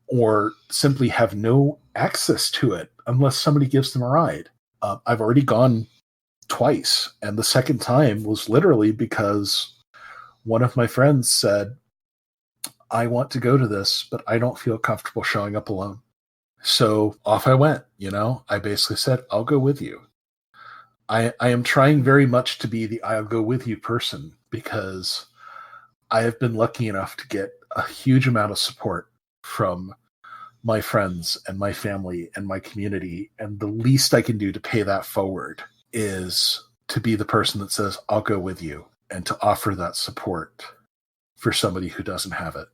or simply have no access to it unless somebody gives them a ride. I've already gone twice, and the second time was literally because one of my friends said, I want to go to this, but I don't feel comfortable showing up alone. So off I went, I basically said, I'll go with you. I am trying very much to be the I'll go with you person, because I have been lucky enough to get a huge amount of support from my friends and my family and my community. And the least I can do to pay that forward is to be the person that says, I'll go with you, and to offer that support for somebody who doesn't have it.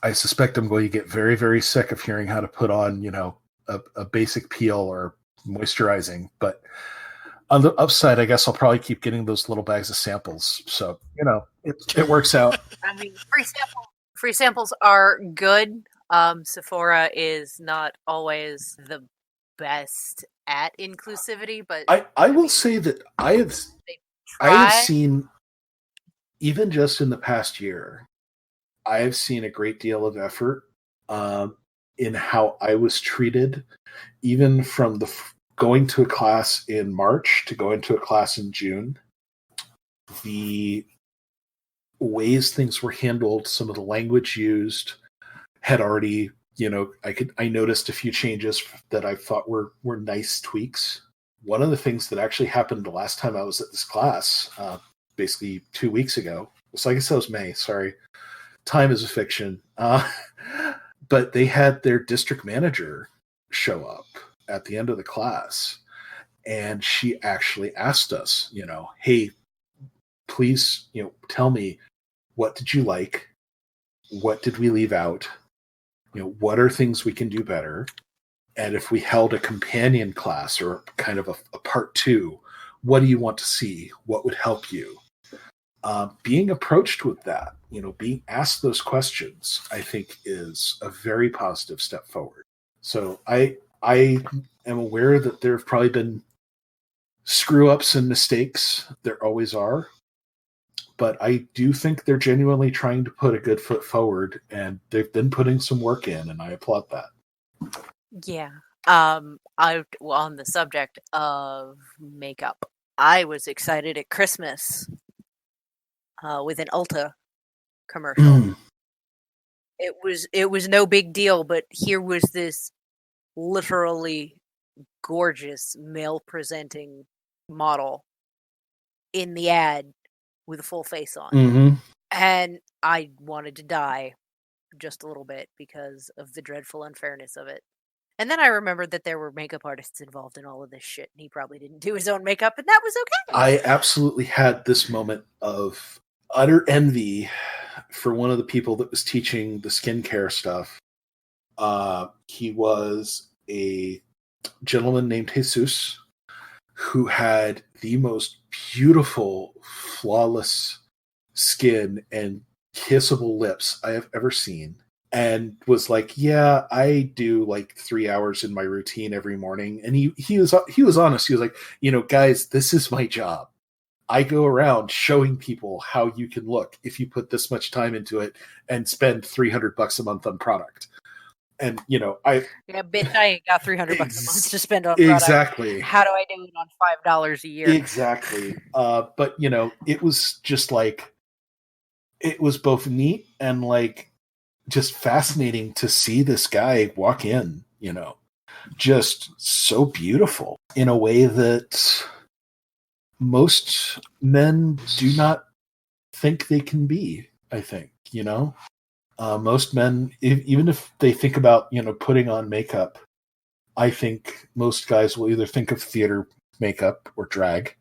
I suspect I'm going to get very, very sick of hearing how to put on, a basic peel or moisturizing. But on the upside, I guess I'll probably keep getting those little bags of samples. So, it works out. I mean, free samples are good. Sephora is not always the best at inclusivity, but I will say that I have seen, even just in the past year, I have seen a great deal of effort in how I was treated, even from going to a class in March to going to a class in June. The ways things were handled, some of the language used had already, I noticed a few changes that I thought were nice tweaks. One of the things that actually happened the last time I was at this class, basically 2 weeks ago, so I guess that was May, sorry. Time is a fiction. But they had their district manager show up at the end of the class, and she actually asked us, hey, please, tell me, what did you like? What did we leave out? What are things we can do better? And if we held a companion class or kind of a part 2, what do you want to see? What would help you? Being approached with that, being asked those questions, I think is a very positive step forward. So I am aware that there have probably been screw-ups and mistakes. There always are. But I do think they're genuinely trying to put a good foot forward, and they've been putting some work in, and I applaud that. Yeah. On the subject of makeup, I was excited at Christmas with an Ulta commercial. It was no big deal, but here was this literally gorgeous male presenting model in the ad with a full face on. Mm-hmm. And I wanted to die just a little bit because of the dreadful unfairness of it. And then I remembered that there were makeup artists involved in all of this shit, and he probably didn't do his own makeup, and that was okay. I absolutely had this moment of utter envy for one of the people that was teaching the skincare stuff. He was a gentleman named Jesus who had the most beautiful, flawless skin and kissable lips I have ever seen, and was like, yeah, I do like 3 hours in my routine every morning. And he was honest. He was like, guys, this is my job. I go around showing people how you can look if you put this much time into it and spend $300 a month on product. And I ain't got $300 a month to spend on product. Exactly. How do I do it on $5 a year? Exactly. But it was just like, it was both neat and like just fascinating to see this guy walk in, just so beautiful in a way that most men do not think they can be, I think, most men, even if they think about, putting on makeup, I think most guys will either think of theater makeup or drag,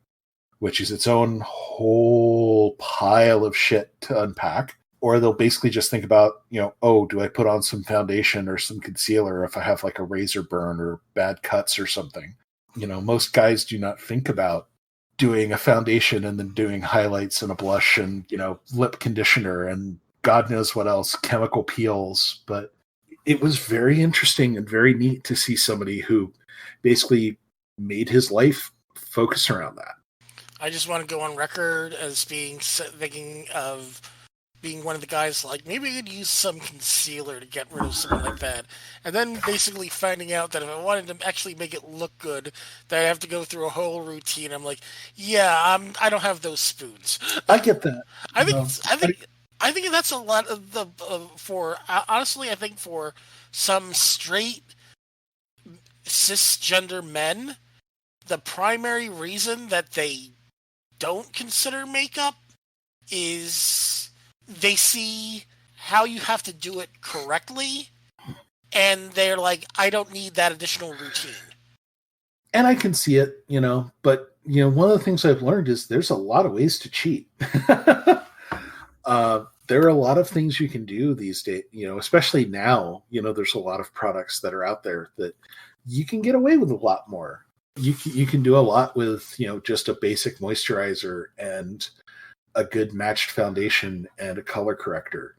which is its own whole pile of shit to unpack, or they'll basically just think about, oh, do I put on some foundation or some concealer if I have like a razor burn or bad cuts or something? Most guys do not think about doing a foundation and then doing highlights and a blush and, lip conditioner and God knows what else, chemical peels. But it was very interesting and very neat to see somebody who basically made his life focus around that. I just want to go on record as thinking of being one of the guys like, maybe I could use some concealer to get rid of something like that. And then basically finding out that if I wanted to actually make it look good, that I have to go through a whole routine. I'm like, yeah, I don't have those spoons. I get that. I think that's a lot of honestly, I think for some straight cisgender men, the primary reason that they don't consider makeup is they see how you have to do it correctly, and they're like, I don't need that additional routine. And I can see it, but one of the things I've learned is there's a lot of ways to cheat. There are a lot of things you can do these days, especially now, there's a lot of products that are out there that you can get away with a lot more. You can do a lot with, just a basic moisturizer and a good matched foundation and a color corrector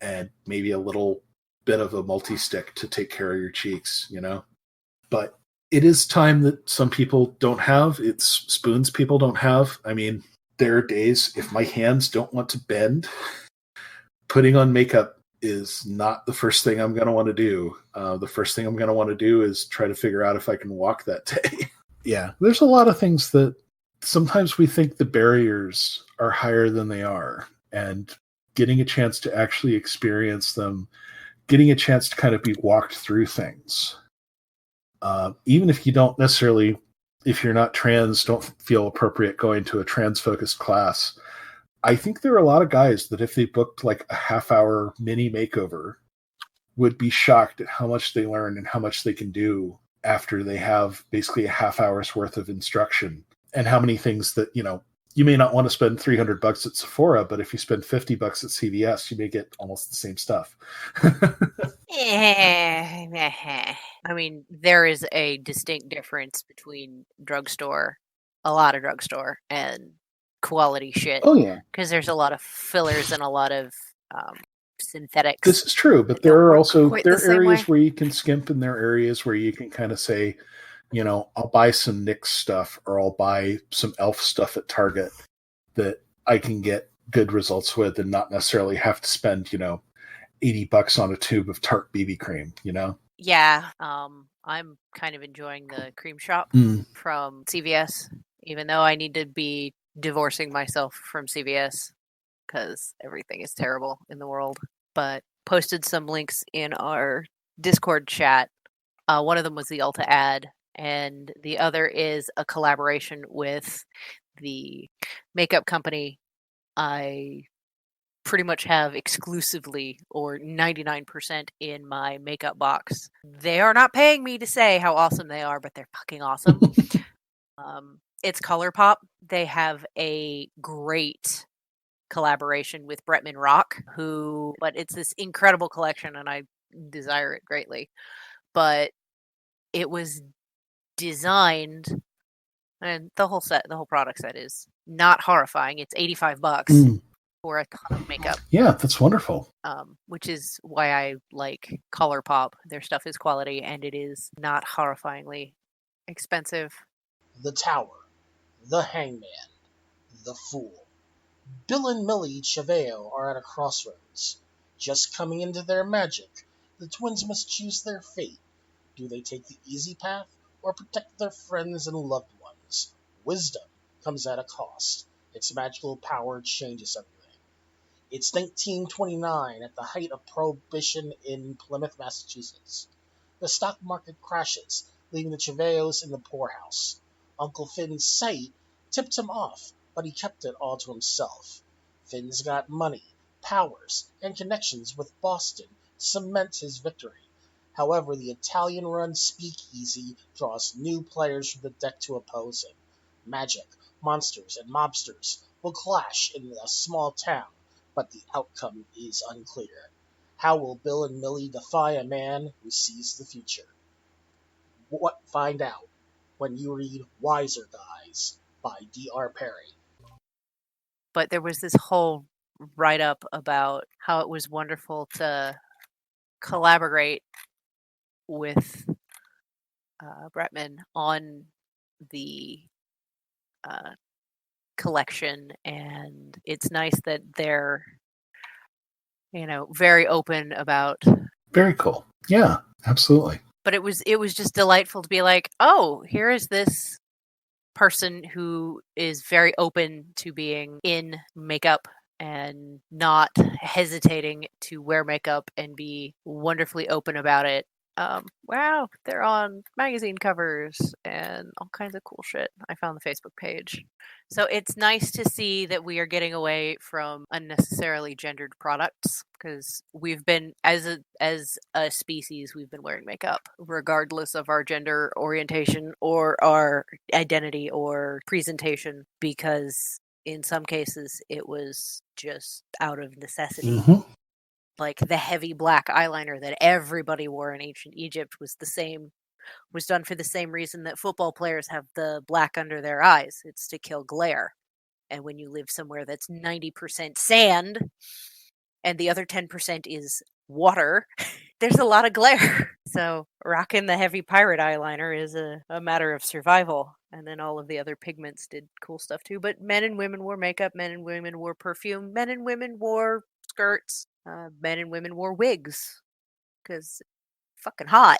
and maybe a little bit of a multi-stick to take care of your cheeks, But it is time that some people don't have. It's spoons people don't have. I mean, there are days if my hands don't want to bend, putting on makeup is not the first thing I'm going to want to do. The first thing I'm going to want to do is try to figure out if I can walk that day. Yeah, there's a lot of things that sometimes we think the barriers are higher than they are. And getting a chance to actually experience them, getting a chance to kind of be walked through things. Even if you don't necessarily, if you're not trans, don't feel appropriate going to a trans-focused class, I think there are a lot of guys that if they booked like a half-hour mini makeover would be shocked at how much they learn and how much they can do after they have basically a half hour's worth of instruction, and how many things that, you may not want to spend $300 at Sephora, but if you spend $50 at CVS, you may get almost the same stuff. I mean, there is a distinct difference between a lot of drugstore, and quality shit. Oh, yeah. Because there's a lot of fillers and a lot of synthetics. This is true, but there are also areas where you can skimp, and there are areas where you can kind of say, I'll buy some NYX stuff, or I'll buy some e.l.f. stuff at Target that I can get good results with and not necessarily have to spend, $80 on a tube of Tarte BB cream, Yeah. I'm kind of enjoying the cream shop from CVS, even though I need to be divorcing myself from CVS because everything is terrible in the world. But posted some links in our Discord chat. One of them was the Ulta ad, and the other is a collaboration with the makeup company I pretty much have exclusively, or 99% in my makeup box. They are not paying me to say how awesome they are, but they're fucking awesome. It's ColourPop. They have a great collaboration with Bretman Rock, but it's this incredible collection, and I desire it greatly. But it was designed, and the whole product set is not horrifying. It's $85 for a ton of makeup. Yeah, that's wonderful. Which is why I like ColourPop. Their stuff is quality, and it is not horrifyingly expensive. The Tower, The Hangman, The Fool. Bill and Millie Chaveo are at a crossroads. Just coming into their magic, the twins must choose their fate. Do they take the easy path, or protect their friends and loved ones? Wisdom comes at a cost. Its magical power changes everything. It's 1929, at the height of Prohibition in Plymouth, Massachusetts. The stock market crashes, leaving the Chaveos in the poorhouse. Uncle Finn's sight tipped him off, but he kept it all to himself. Finn's got money, powers, and connections with Boston to cement his victory. However, the Italian-run speakeasy draws new players from the deck to oppose him. Magic, monsters, and mobsters will clash in a small town, but the outcome is unclear. How will Bill and Millie defy a man who sees the future? Find out when you read Wiser Guys by D.R. Perry. But there was this whole write-up about how it was wonderful to collaborate with Bretman on the collection, and it's nice that they're very open about. Very cool. Yeah, absolutely. But it was just delightful to be like, oh, here is this person who is very open to being in makeup and not hesitating to wear makeup and be wonderfully open about it. Wow, they're on magazine covers and all kinds of cool shit. I found the Facebook page. So it's nice to see that we are getting away from unnecessarily gendered products, because we've been, as a species, we've been wearing makeup regardless of our gender orientation or our identity or presentation, because in some cases it was just out of necessity. Mm-hmm. Like the heavy black eyeliner that everybody wore in ancient Egypt was done for the same reason that football players have the black under their eyes. It's to kill glare. And when you live somewhere that's 90% sand and the other 10% is water, there's a lot of glare. So rocking the heavy pirate eyeliner is a matter of survival. And then all of the other pigments did cool stuff too. But men and women wore makeup, men and women wore perfume, men and women wore skirts, men and women wore wigs, because fucking hot.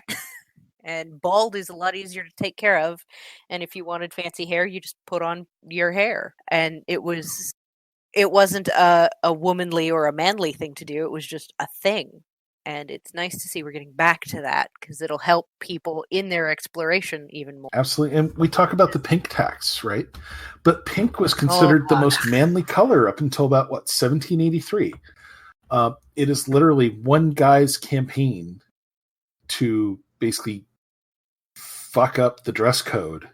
And bald is a lot easier to take care of. And if you wanted fancy hair, you just put on your hair. And it wasn't a womanly or a manly thing to do. It was just a thing. And it's nice to see we're getting back to that, because it'll help people in their exploration even more. Absolutely. And we talk about the pink tax, right? But pink was considered the most manly color up until about, 1783. It is literally one guy's campaign to basically fuck up the dress code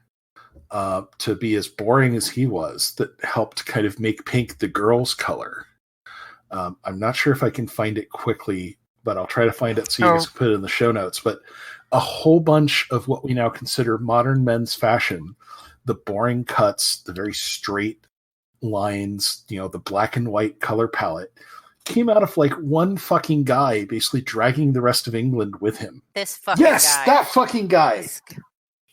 to be as boring as he was, that helped kind of make pink the girl's color. I'm not sure if I can find it quickly, but I'll try to find it so you guys can put it in the show notes. But a whole bunch of what we now consider modern men's fashion, the boring cuts, the very straight lines, the black and white color palette, came out of like one fucking guy basically dragging the rest of England with him. This fucking guy. That fucking guy.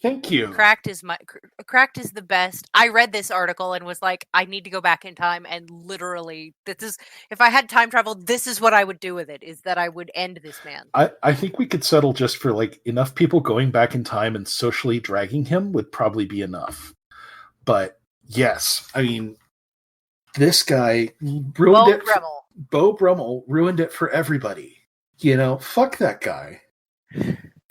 Thank you. Cracked is the best. I read this article and was like, I need to go back in time, and literally, if I had time travel, this is what I would do with it, is that I would end this man. I think we could settle just for like enough people going back in time and socially dragging him would probably be enough. But yes, I mean, this guy ruined it. Beau Brummel ruined it for everybody. Fuck that guy.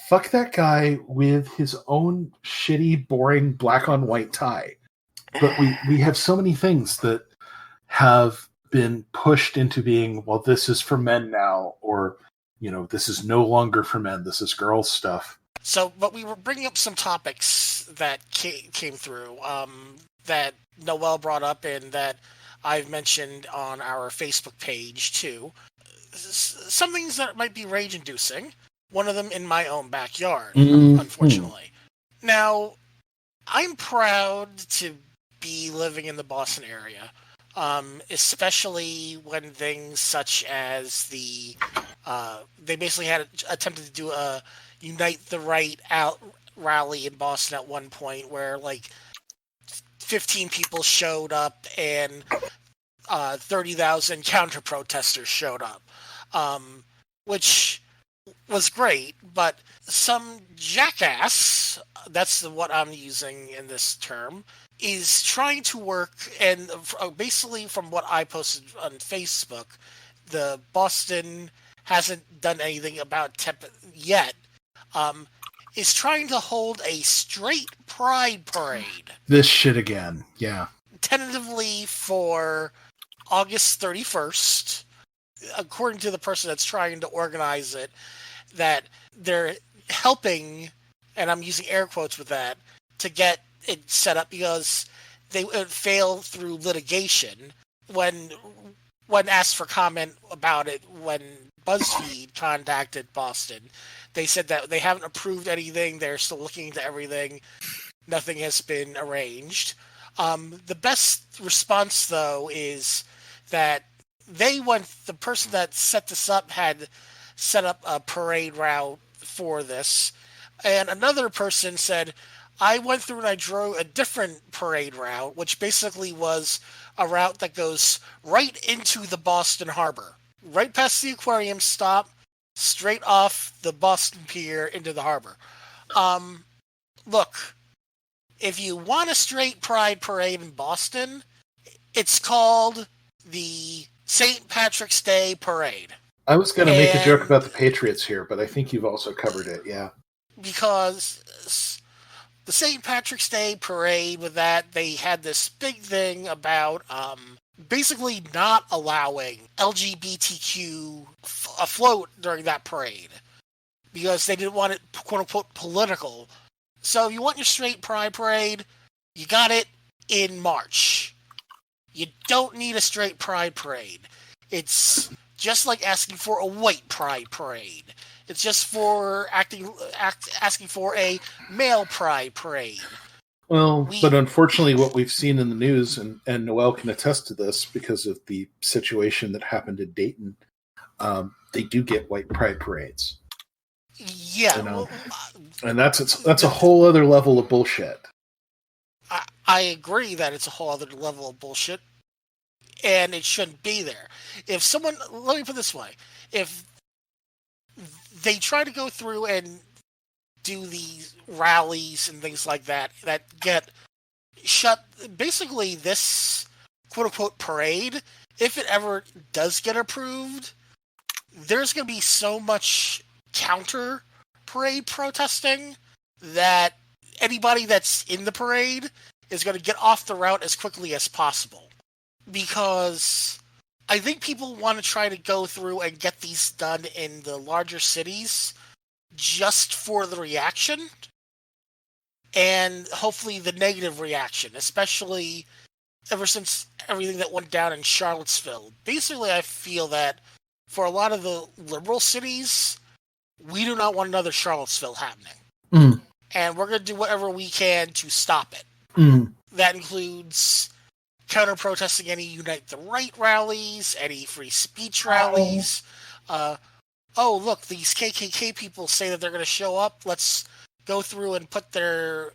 Fuck that guy with his own shitty, boring black on white tie. But we have so many things that have been pushed into being, well, this is for men now, or, this is no longer for men. This is girls stuff. So, but we were bringing up some topics that came through that Noelle brought up and that I've mentioned on our Facebook page too. Some things that might be rage-inducing. One of them in my own backyard, unfortunately. Now, I'm proud to be living in the Boston area, especially when things such as they basically had attempted to do a Unite the Right out rally in Boston at one point, where like 15 people showed up and 30,000 counter-protesters showed up, which was great, but some jackass, that's what I'm using in this term, is trying to work, and basically from what I posted on Facebook, the Boston hasn't done anything about yet, is trying to hold a straight pride parade. This shit again, yeah. Tentatively for August 31st, according to the person that's trying to organize it, that they're helping, and I'm using air quotes with that, to get it set up because they failed through litigation. When asked for comment about it, when BuzzFeed contacted Boston, they said that they haven't approved anything, they're still looking into everything, nothing has been arranged. The best response, though, is that the person that set this up had set up a parade route for this, and another person said, I went through and I drew a different parade route, which basically was a route that goes right into the Boston Harbor, right past the aquarium stop, straight off the Boston Pier into the harbor. Look, if you want a straight pride parade in Boston, it's called the St. Patrick's Day Parade. I was going to make a joke And about the Patriots here, but I think you've also covered it. Yeah. because the St. Patrick's Day parade, with that, they had this big thing about basically not allowing LGBTQ afloat during that parade because they didn't want it, quote unquote, political. So if you want your straight pride parade, you got it in March. You don't need a straight pride parade. It's just like asking for a white pride parade. It's just for asking for a male pride parade. Well, but unfortunately, what we've seen in the news, and Noel can attest to this because of the situation that happened in Dayton, they do get white pride parades. Yeah, well, and that's a whole other level of bullshit. I agree that it's a whole other level of bullshit, and it shouldn't be there. If someone, let me put it this way, if they try to go through and do these rallies and things like that get shut, basically this quote-unquote parade, if it ever does get approved, there's going to be so much counter parade protesting that anybody that's in the parade is going to get off the route as quickly as possible. Because I think people want to try to go through and get these done in the larger cities just for the reaction and hopefully the negative reaction, especially ever since everything that went down in Charlottesville. Basically, I feel that for a lot of the liberal cities, we do not want another Charlottesville happening. Mm. And we're going to do whatever we can to stop it. Mm. That includes counter-protesting any Unite the Right rallies, any free speech rallies. Oh, look, these KKK people say that they're going to show up. Let's go through and put their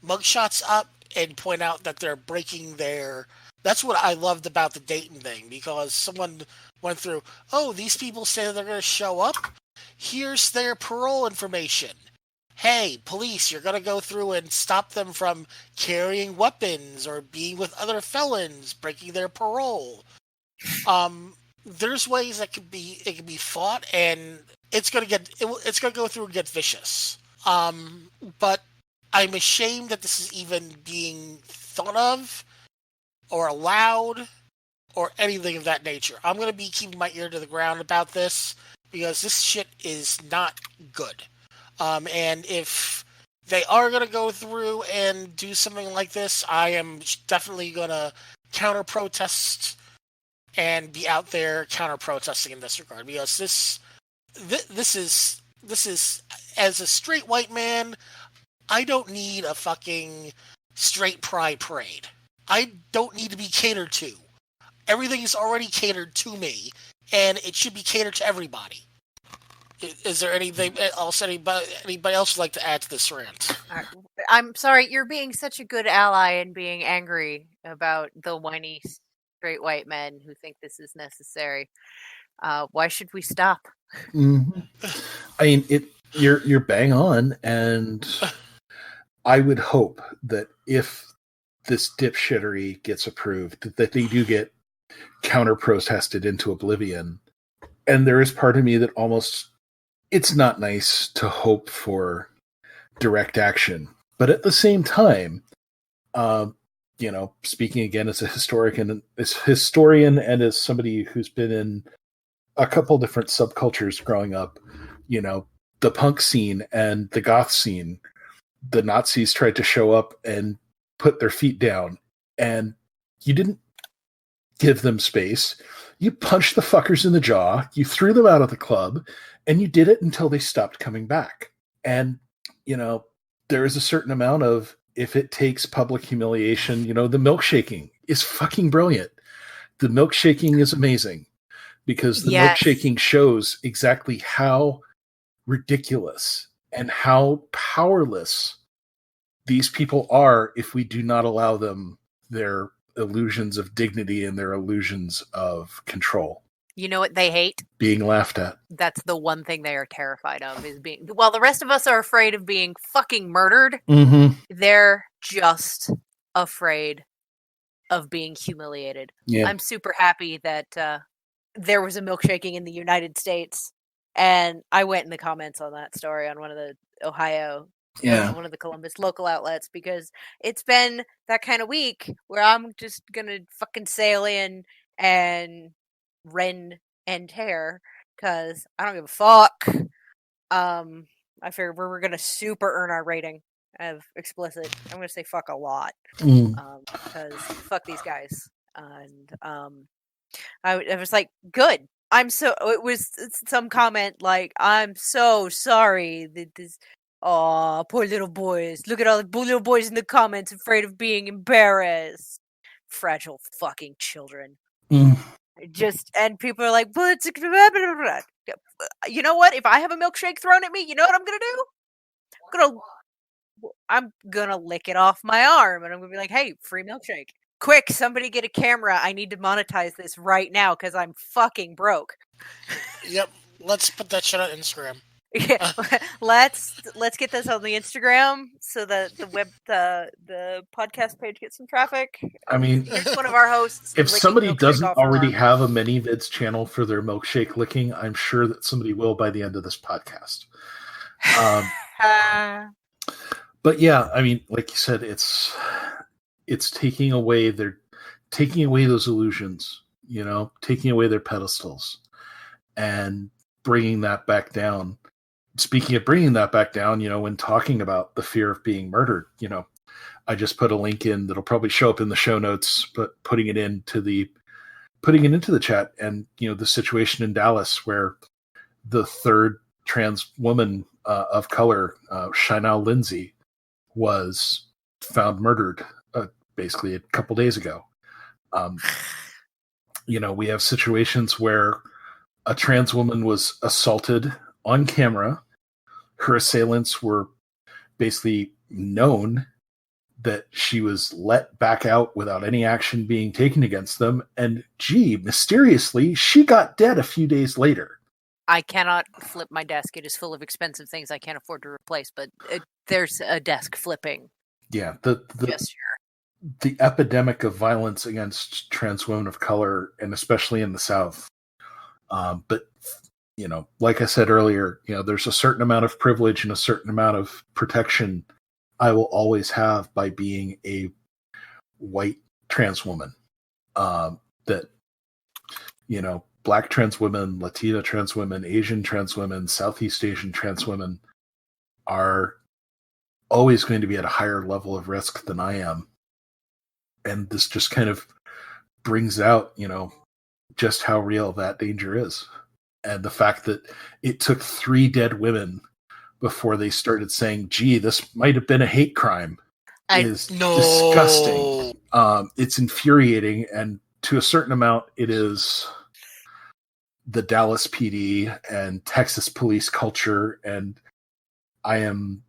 mugshots up and point out that they're breaking their... That's what I loved about the Dayton thing, because someone went through, oh, these people say that they're going to show up. Here's their parole information. Hey, police, you're going to go through and stop them from carrying weapons or being with other felons, breaking their parole. There's ways that it can be fought, and it's going to go through and get vicious. But I'm ashamed that this is even being thought of or allowed or anything of that nature. I'm going to be keeping my ear to the ground about this because this shit is not good. And if they are going to go through and do something like this, I am definitely going to counter-protest and be out there counter-protesting in this regard, because this is, as a straight white man, I don't need a fucking straight pride parade. I don't need to be catered to. Everything is already catered to me, and it should be catered to everybody. Is there anything else anybody else would like to add to this rant? I'm sorry, you're being such a good ally and being angry about the whiny straight white men who think this is necessary. Why should we stop? Mm-hmm. I mean, you're bang on, and I would hope that if this dipshittery gets approved, that they do get counter-protested into oblivion. And there is part of me that almost... It's not nice to hope for direct action, but at the same time, speaking again as a historian and as somebody who's been in a couple different subcultures growing up, the punk scene and the goth scene, the Nazis tried to show up and put their feet down, and you didn't give them space. You punched the fuckers in the jaw, you threw them out of the club, and you did it until they stopped coming back. And, there is a certain amount of, if it takes public humiliation, the milkshaking is fucking brilliant. The milkshaking is amazing, because the milkshaking shows exactly how ridiculous and how powerless these people are if we do not allow them their illusions of dignity and their illusions of control. You know what they hate? Being laughed at. That's the one thing they are terrified of, is being... While the rest of us are afraid of being fucking murdered, they're just afraid of being humiliated. Yeah. I'm super happy that there was a milkshaking in the United States, and I went in the comments on that story on one of the Ohio, one of the Columbus local outlets, because it's been that kind of week where I'm just gonna fucking sail in and rend and tear because I don't give a fuck. I figured we were gonna super earn our rating of explicit. I'm gonna say fuck a lot because fuck these guys. And I was like, good. It was some comment like, I'm so sorry that this, oh, poor little boys. Look at all the little boys in the comments afraid of being embarrassed. Fragile fucking children. And people are like, but it's, you know what? If I have a milkshake thrown at me, you know what I'm going to do? I'm gonna lick it off my arm, and I'm gonna be like, hey, free milkshake. Quick, somebody get a camera. I need to monetize this right now because I'm fucking broke. Yep, let's put that shit on Instagram. Yeah, let's get this on the Instagram so that the podcast page gets some traffic. I mean, here's one of our hosts. If somebody doesn't already have a ManyVids channel for their milkshake licking, I'm sure that somebody will by the end of this podcast. But yeah, I mean, like you said, it's taking away those illusions, taking away their pedestals and bringing that back down. Speaking of bringing that back down, when talking about the fear of being murdered, I just put a link in that'll probably show up in the show notes, but putting it into the chat, and the situation in Dallas where the third trans woman of color, Shinal Lindsay, was found murdered basically a couple days ago. We have situations where a trans woman was assaulted on camera. Her assailants were basically known that she was let back out without any action being taken against them. And mysteriously, she got dead a few days later. I cannot flip my desk. It is full of expensive things I can't afford to replace, but there's a desk flipping. Yeah, the epidemic of violence against trans women of color, and especially in the South. But, like I said earlier, there's a certain amount of privilege and a certain amount of protection I will always have by being a white trans woman. That, Black trans women, Latina trans women, Asian trans women, Southeast Asian trans women are always going to be at a higher level of risk than I am. And this just kind of brings out, just how real that danger is. And the fact that it took 3 dead women before they started saying, this might have been a hate crime is disgusting. It's infuriating. And to a certain amount, it is the Dallas PD and Texas police culture. And I am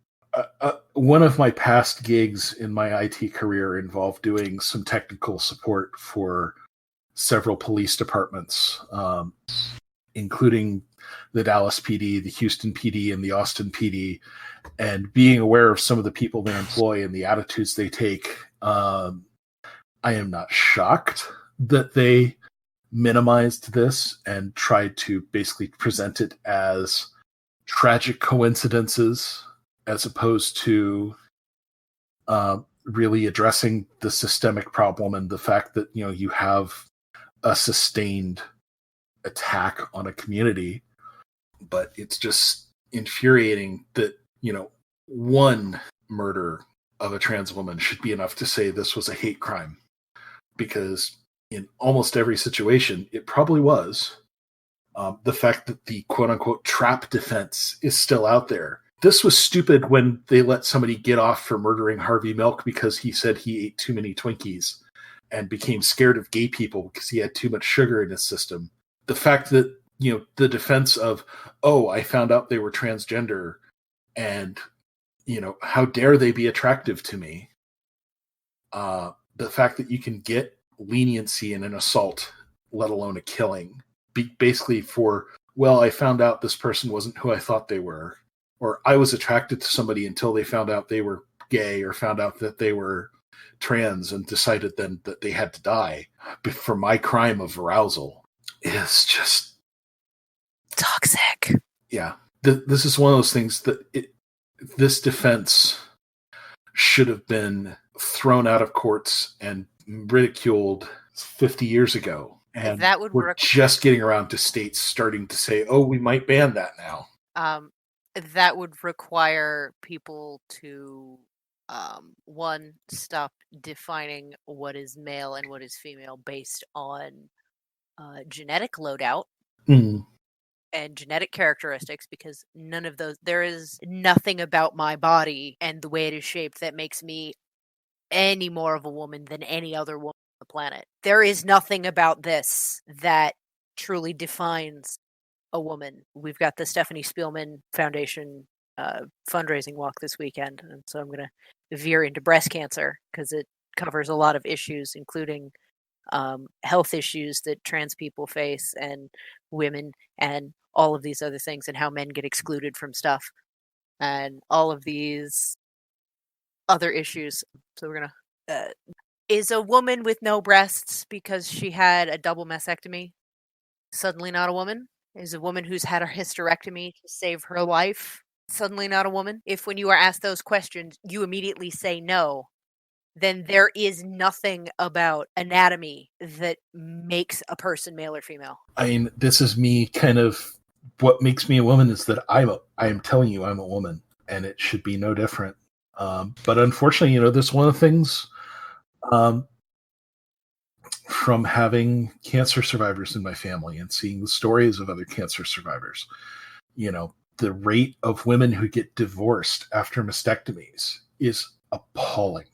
one of my past gigs in my IT career involved doing some technical support for several police departments, including the Dallas PD, the Houston PD, and the Austin PD, and being aware of some of the people they employ and the attitudes they take. I am not shocked that they minimized this and tried to basically present it as tragic coincidences as opposed to really addressing the systemic problem and the fact that, you have a sustained attack on a community. But it's just infuriating that, one murder of a trans woman should be enough to say this was a hate crime, because in almost every situation, it probably was. The fact that the quote-unquote trap defense is still out there. This was stupid when they let somebody get off for murdering Harvey Milk because he said he ate too many Twinkies and became scared of gay people because he had too much sugar in his system. The fact that, the defense of, I found out they were transgender and, how dare they be attractive to me. The fact that you can get leniency in an assault, let alone a killing, basically for, I found out this person wasn't who I thought they were, or I was attracted to somebody until they found out they were gay or found out that they were trans and decided then that they had to die for my crime of arousal. is just toxic. Yeah. This is one of those things that this defense should have been thrown out of courts and ridiculed 50 years ago. And That would we're just getting around to states starting to say, oh, we might ban that now. That would require people to, one, stop defining what is male and what is female based on genetic loadout and genetic characteristics, because none of those, there is nothing about my body and the way it is shaped that makes me any more of a woman than any other woman on the planet. There is nothing about this that truly defines a woman. We've got the Stephanie Spielman Foundation fundraising walk this weekend, and so I'm going to veer into breast cancer because it covers a lot of issues, including health issues that trans people face and women and all of these other things, and how men get excluded from stuff and all of these other issues. So we're gonna is a woman with no breasts because she had a double mastectomy suddenly not a woman? Is a woman who's had a hysterectomy to save her life suddenly not a woman? If when you are asked those questions you immediately say no, then there is nothing about anatomy that makes a person male or female. I mean, this is me kind of, what makes me a woman is that I am telling you I'm a woman, and it should be no different. But unfortunately, this is one of the things from having cancer survivors in my family and seeing the stories of other cancer survivors. The rate of women who get divorced after mastectomies is appalling.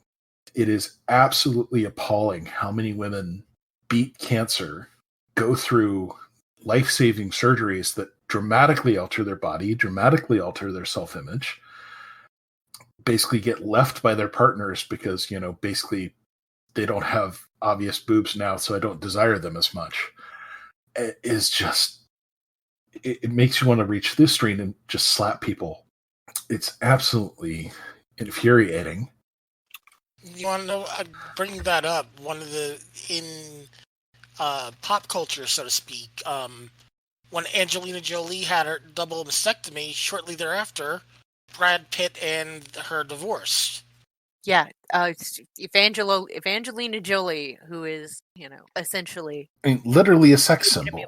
It is absolutely appalling how many women beat cancer, go through life-saving surgeries that dramatically alter their body, dramatically alter their self-image, basically get left by their partners because, basically they don't have obvious boobs now, so I don't desire them as much. It is just, it makes you want to reach this screen and just slap people. It's absolutely infuriating. You want to know, bring that up, one of the, in pop culture, so to speak, when Angelina Jolie had her double mastectomy, shortly thereafter, Brad Pitt and her divorced. Yeah, if Angelina Jolie, who is, essentially... I mean, literally a sex symbol.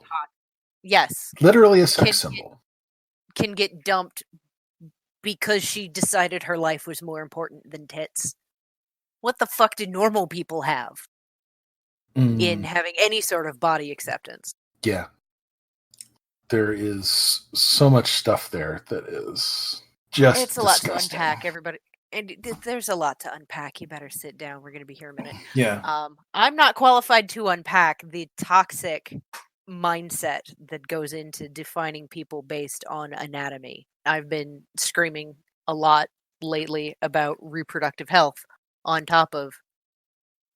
Yes. Literally a sex symbol. Can get dumped because she decided her life was more important than tits. What the fuck do normal people have in having any sort of body acceptance? Yeah. There is so much stuff there that is just It's a disgusting. lot to unpack, everybody. And there's a lot to unpack. You better sit down. We're going to be here a minute. Yeah. I'm not qualified to unpack the toxic mindset that goes into defining people based on anatomy. I've been screaming a lot lately about reproductive health, on top of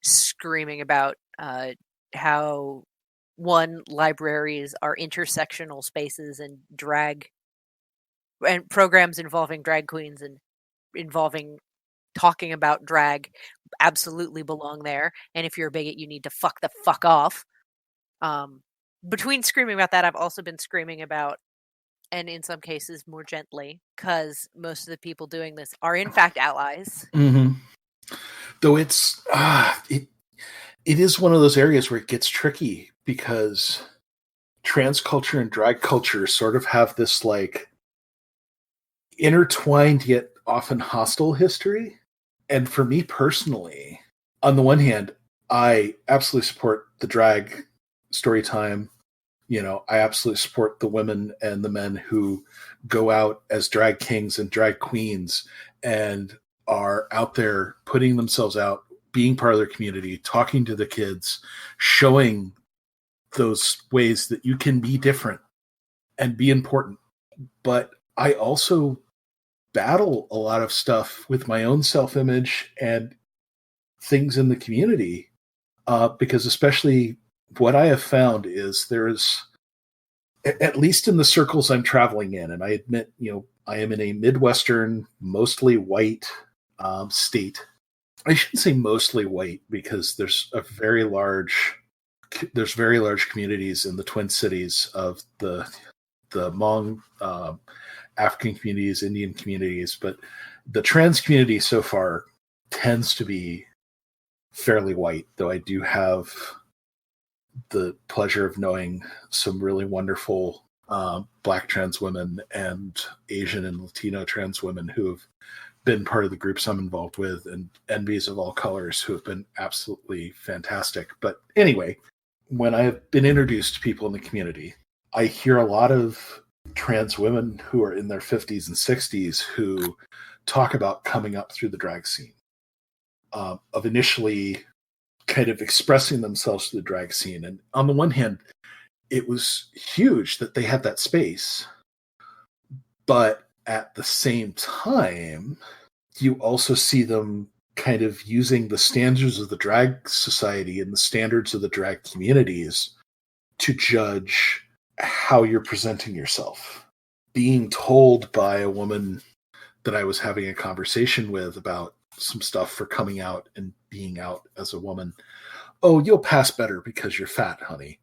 screaming about how, one, libraries are intersectional spaces and drag and programs involving drag queens and involving talking about drag absolutely belong there. And if you're a bigot, you need to fuck the fuck off. Between screaming about that, I've also been screaming about, and in some cases more gently, because most of the people doing this are in fact allies. Mm-hmm. Though it's it is one of those areas where it gets tricky because trans culture and drag culture sort of have this like intertwined yet often hostile history. And for me personally, on the one hand, I absolutely support the drag story time. I absolutely support the women and the men who go out as drag kings and drag queens and are out there putting themselves out, being part of their community, talking to the kids, showing those ways that you can be different and be important. But I also battle a lot of stuff with my own self-image and things in the community, because especially what I have found is there is, at least in the circles I'm traveling in, and I admit, I am in a Midwestern, mostly white state. I shouldn't say mostly white because there's a very large there's very large communities in the Twin Cities of the Hmong, African communities, Indian communities, but the trans community so far tends to be fairly white, though I do have the pleasure of knowing some really wonderful Black trans women and Asian and Latino trans women who have been part of the groups I'm involved with, and NBs of all colors who have been absolutely fantastic. But anyway, when I have been introduced to people in the community, I hear a lot of trans women who are in their 50s and 60s who talk about coming up through the drag scene, of initially kind of expressing themselves through the drag scene. And on the one hand, it was huge that they had that space. But at the same time, you also see them kind of using the standards of the drag society and the standards of the drag communities to judge how you're presenting yourself. Being told by a woman that I was having a conversation with about some stuff for coming out and being out as a woman, oh, you'll pass better because you're fat, honey.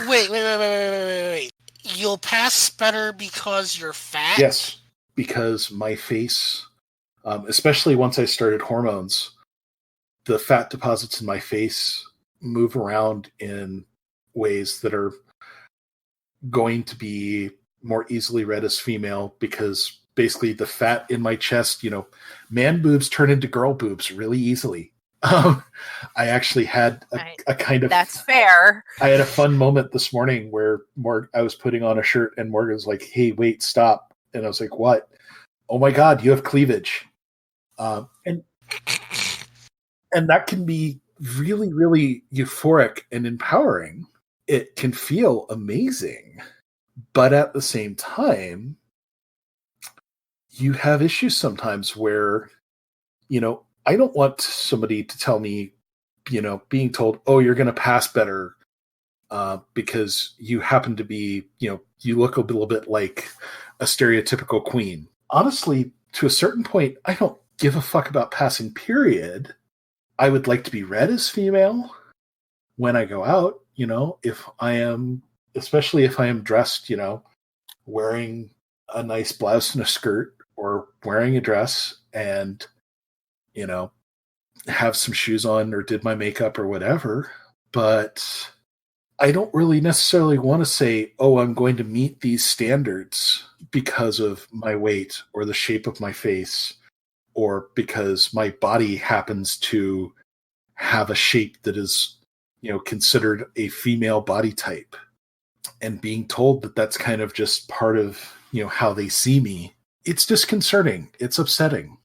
Wait. You'll pass better because you're fat? Yes, because my face, especially once I started hormones, the fat deposits in my face move around in ways that are going to be more easily read as female, because basically the fat in my chest, man boobs turn into girl boobs really easily. I actually had a kind of... That's fair. I had a fun moment this morning where I was putting on a shirt and Morgan was like, hey, wait, stop. And I was like, what? Oh my God, you have cleavage. And that can be really, really euphoric and empowering. It can feel amazing. But at the same time, you have issues sometimes where, I don't want somebody to tell me, being told, oh, you're going to pass better because you happen to be, you look a little bit like a stereotypical queen. Honestly, to a certain point, I don't give a fuck about passing, period. I would like to be read as female when I go out, especially if I am dressed, wearing a nice blouse and a skirt, or wearing a dress and, have some shoes on or did my makeup or whatever. But I don't really necessarily want to say, oh, I'm going to meet these standards because of my weight or the shape of my face, or because my body happens to have a shape that is, considered a female body type, and being told that that's kind of just part of, how they see me. It's disconcerting. It's upsetting.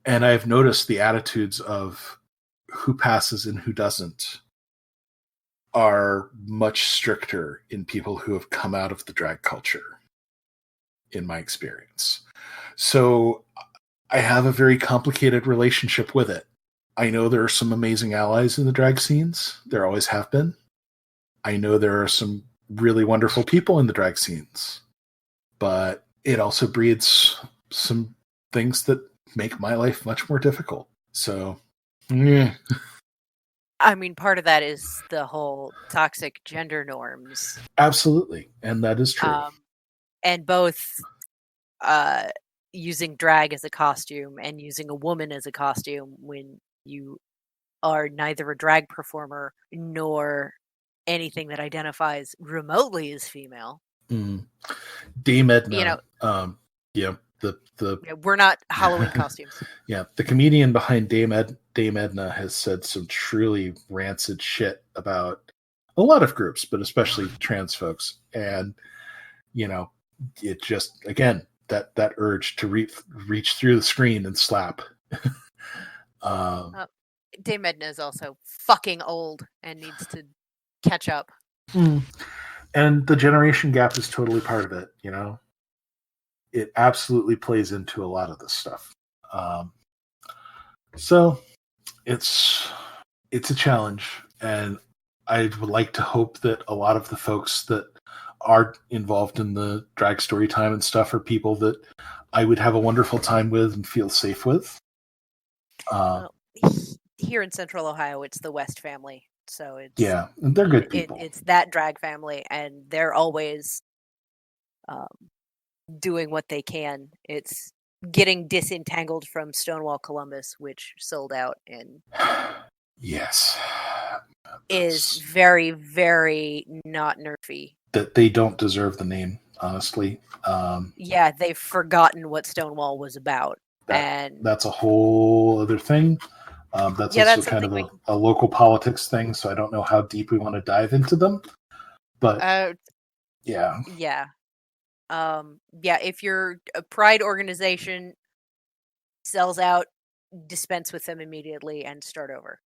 And I've noticed the attitudes of who passes and who doesn't are much stricter in people who have come out of the drag culture, in my experience. So I have a very complicated relationship with it. I know there are some amazing allies in the drag scenes. There always have been. I know there are some really wonderful people in the drag scenes. But it also breeds some things that make my life much more difficult. So, yeah. I mean, part of that is the whole toxic gender norms. Absolutely. And that is true. And both using drag as a costume and using a woman as a costume when you are neither a drag performer nor anything that identifies remotely as female. Mm. Dame Edna, we're not Halloween costumes. Yeah, the comedian behind Dame Edna has said some truly rancid shit about a lot of groups, but especially trans folks. And, it just, again, that urge to reach through the screen and slap. Dame Edna is also fucking old and needs to catch up. And the generation gap is totally part of it, It absolutely plays into a lot of this stuff. So it's a challenge, and I would like to hope that a lot of the folks that are involved in the drag story time and stuff are people that I would have a wonderful time with and feel safe with. here in Central Ohio, it's the West family. So it's and they're good people. It's that drag family, and they're always doing what they can. It's getting disentangled from Stonewall Columbus, which sold out and yes, is very, very not nerfy. That they don't deserve the name, honestly. Yeah, they've forgotten what Stonewall was about. That's a whole other thing. That's also kind of a local politics thing, so I don't know how deep we want to dive into them. But yeah. If your pride organization sells out, dispense with them immediately and start over.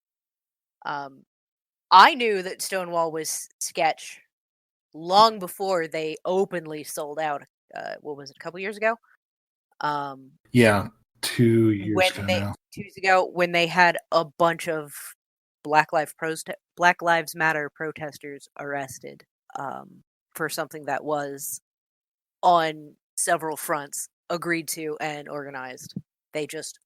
I knew that Stonewall was sketch long before they openly sold out. What was it, a couple years ago? 2 years ago. 2 years ago, when they had a bunch of Black Lives Matter protesters arrested for something that was on several fronts agreed to and organized. They just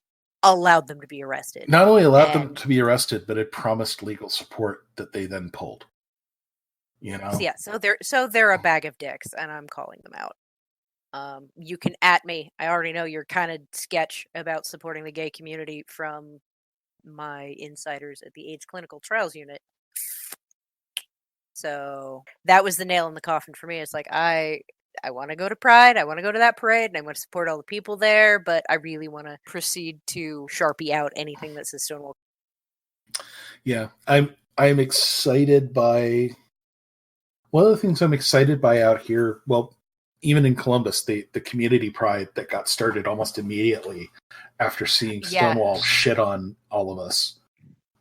allowed them to be arrested. Not only allowed them to be arrested, but it promised legal support that they then pulled. So they're a bag of dicks, and I'm calling them out. You can at me. I already know you're kind of sketch about supporting the gay community from my insiders at the AIDS Clinical Trials Unit. So that was the nail in the coffin for me. It's like, I want to go to Pride. I want to go to that parade, and I want to support all the people there, but I really want to proceed to Sharpie out anything that says Stonewall. Yeah, I'm excited by... One of the things I'm excited by out here, well, even in Columbus, the community pride that got started almost immediately after seeing Stonewall shit on all of us.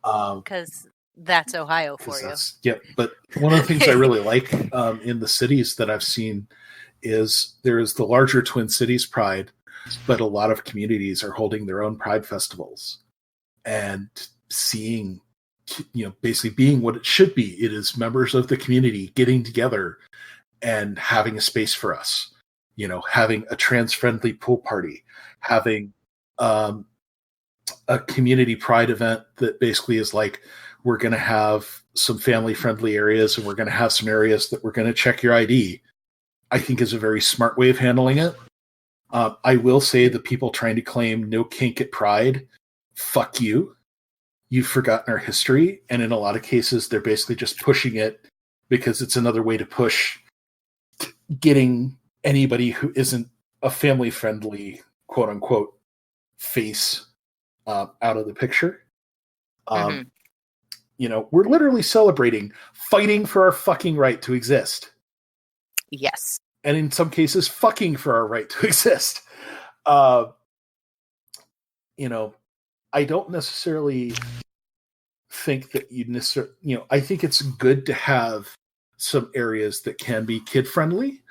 Because that's Ohio for you. Yeah, but one of the things I really like in the cities that I've seen is there is the larger Twin Cities Pride, but a lot of communities are holding their own pride festivals and seeing, basically being what it should be. It is members of the community getting together and having a space for us, having a trans-friendly pool party, having a community pride event that basically is like, we're going to have some family-friendly areas and we're going to have some areas that we're going to check your ID. I think is a very smart way of handling it. I will say the people trying to claim no kink at Pride, fuck you. You've forgotten our history. And in a lot of cases, they're basically just pushing it because it's another way to push getting anybody who isn't a family-friendly, quote-unquote, face out of the picture. We're literally celebrating fighting for our fucking right to exist. Yes. And in some cases, fucking for our right to exist. I don't necessarily think that I think it's good to have some areas that can be kid-friendly.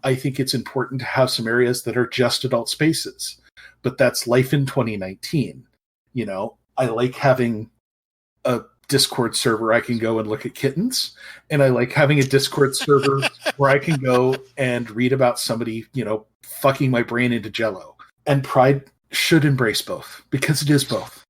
I think it's important to have some areas that are just adult spaces. But that's life in 2019. I like having a Discord server I can go and look at kittens, and I like having a Discord server where I can go and read about somebody, fucking my brain into jello. And Pride should embrace both, because it is both.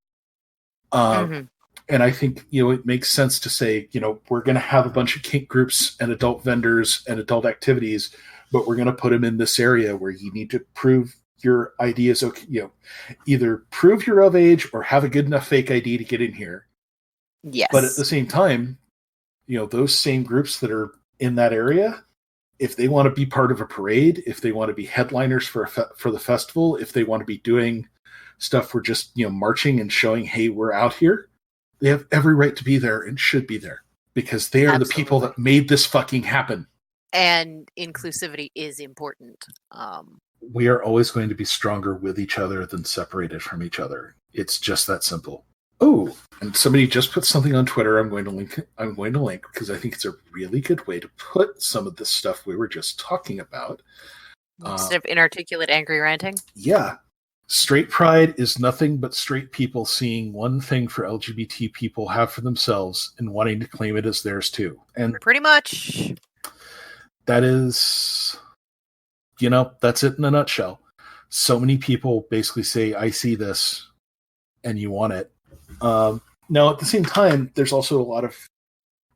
And I think, it makes sense to say, we're going to have a bunch of kink groups and adult vendors and adult activities, but we're going to put them in this area where you need to prove your ID is okay. Either prove you're of age or have a good enough fake ID to get in here. Yes. But at the same time, those same groups that are in that area, if they want to be part of a parade, if they want to be headliners for the festival, if they want to be doing stuff for just, marching and showing, hey, we're out here, they have every right to be there and should be there because they are the people that made this fucking happen. And inclusivity is important. We are always going to be stronger with each other than separated from each other. It's just that simple. Oh, and somebody just put something on Twitter. I'm going to link because I think it's a really good way to put some of this stuff we were just talking about. Instead of inarticulate, angry ranting? Yeah. Straight pride is nothing but straight people seeing one thing for LGBT people have for themselves and wanting to claim it as theirs too. And pretty much. That is, that's it in a nutshell. So many people basically say, I see this and you want it. Now, at the same time, there's also a lot of,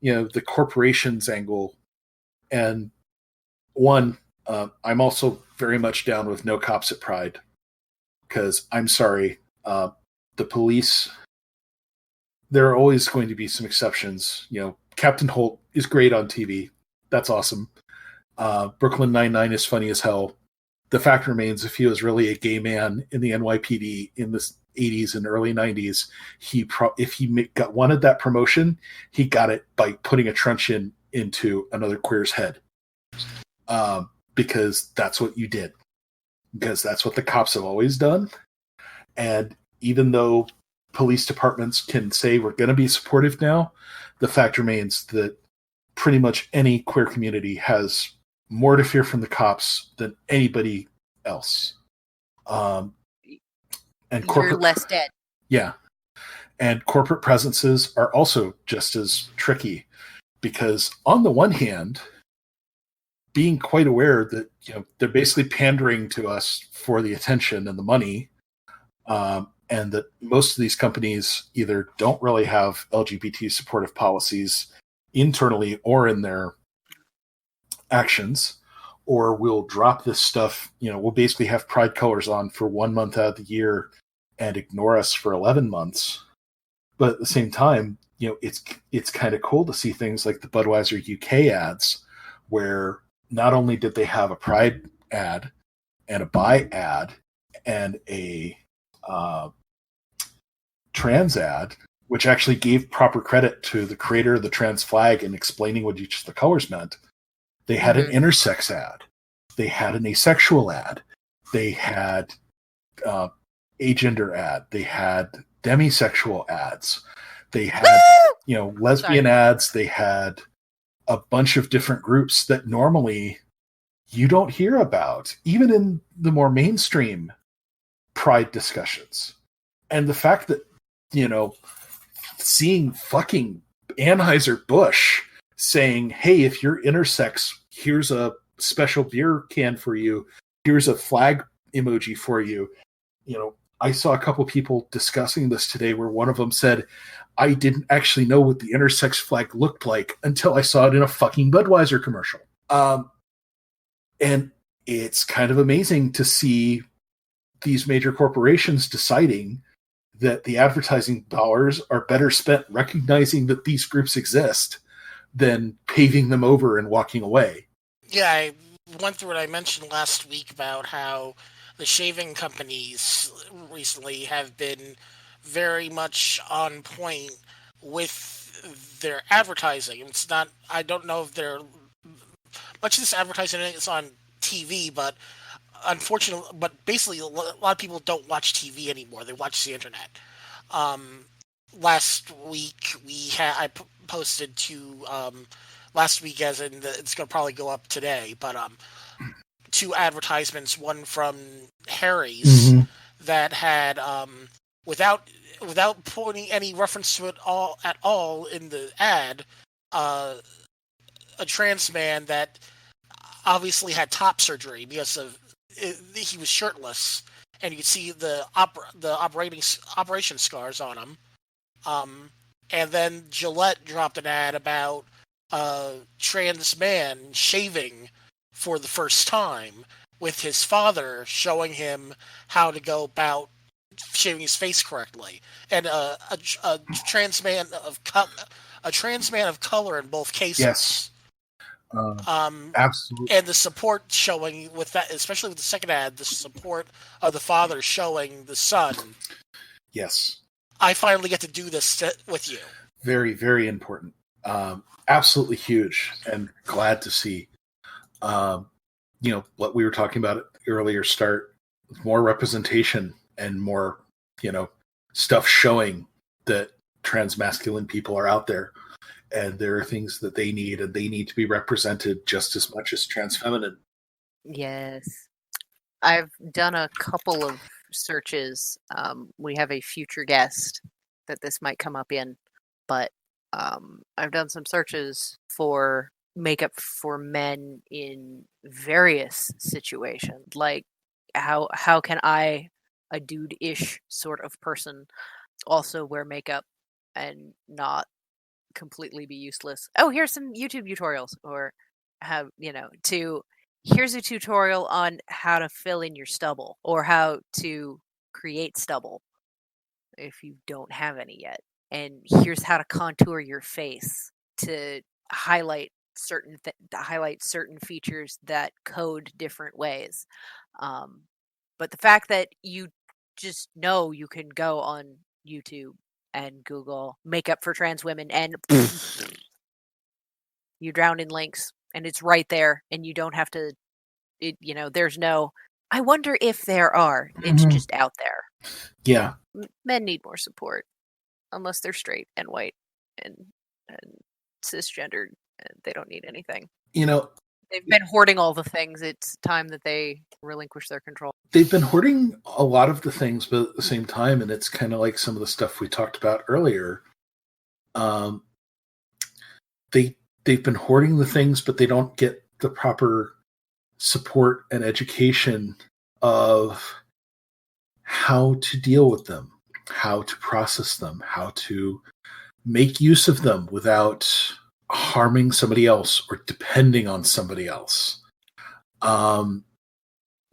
the corporations angle. And one, I'm also very much down with no cops at Pride. Because I'm sorry, the police, there are always going to be some exceptions. Captain Holt is great on TV. That's awesome. Brooklyn Nine-Nine is funny as hell. The fact remains, if he was really a gay man in the NYPD in the 80s and early 90s, if he wanted that promotion, he got it by putting a truncheon into another queer's head. Because that's what you did. Because that's what the cops have always done. And even though police departments can say we're going to be supportive now, the fact remains that pretty much any queer community has more to fear from the cops than anybody else. And you're less dead. Yeah. And corporate presences are also just as tricky because on the one hand, being quite aware that they're basically pandering to us for the attention and the money, and that most of these companies either don't really have LGBT supportive policies internally or in their actions, or will drop this stuff. We'll basically have pride colors on for 1 month out of the year and ignore us for 11 months. But at the same time, it's kind of cool to see things like the Budweiser UK ads, where not only did they have a pride ad and a bi ad and a trans ad, which actually gave proper credit to the creator of the trans flag in explaining what each of the colors meant. They had an intersex ad. They had an asexual ad. They had agender ad. They had demisexual ads. They had, lesbian ads. They had a bunch of different groups that normally you don't hear about, even in the more mainstream pride discussions. And the fact that, seeing fucking Anheuser-Busch saying, hey, if you're intersex, here's a special beer can for you. Here's a flag emoji for you. I saw a couple people discussing this today where one of them said, I didn't actually know what the intersex flag looked like until I saw it in a fucking Budweiser commercial. And it's kind of amazing to see these major corporations deciding that the advertising dollars are better spent recognizing that these groups exist than paving them over and walking away. Yeah, I went through what I mentioned last week about how the shaving companies recently have been very much on point with their advertising. It's not, I don't know if they're, much of this advertising is on TV, but unfortunately, but basically a lot of people don't watch TV anymore. They watch the internet. Last week I posted last week, as in it's going to probably go up today, but 2 advertisements, one from Harry's that had without putting any reference to it at all in the ad, a trans man that obviously had top surgery because of he was shirtless, and you could see the operation scars on him. And then Gillette dropped an ad about a trans man shaving for the first time, with his father showing him how to go about shaving his face correctly, and a trans man of color in both cases. Yes. Absolutely. And the support showing with that, especially with the second ad, the support of the father showing the son. Yes. I finally get to do this with you. Very, very important. Absolutely huge, and glad to see. What we were talking about at the earlier start, more representation and more, stuff showing that trans masculine people are out there, and there are things that they need, and they need to be represented just as much as trans feminine. Yes. I've done a couple of searches. We have a future guest that this might come up in, but I've done some searches for makeup for men in various situations. Like, how can I, a dude-ish sort of person, also wear makeup and not completely be useless. Oh, here's some YouTube tutorials, or have, here's a tutorial on how to fill in your stubble or how to create stubble if you don't have any yet. And here's how to contour your face to highlight certain features that code different ways. But the fact that you just know you can go on YouTube and Google makeup for trans women and you drown in links and it's right there and you don't have to, there's no, I wonder if there are. It's just out there. Yeah. Men need more support unless they're straight and white and cisgendered. They don't need anything. They've been hoarding all the things. It's time that they relinquish their control. They've been hoarding a lot of the things, but at the same time, and it's kind of like some of the stuff we talked about earlier. They've been hoarding the things, but they don't get the proper support and education of how to deal with them, how to process them, how to make use of them without harming somebody else or depending on somebody else. I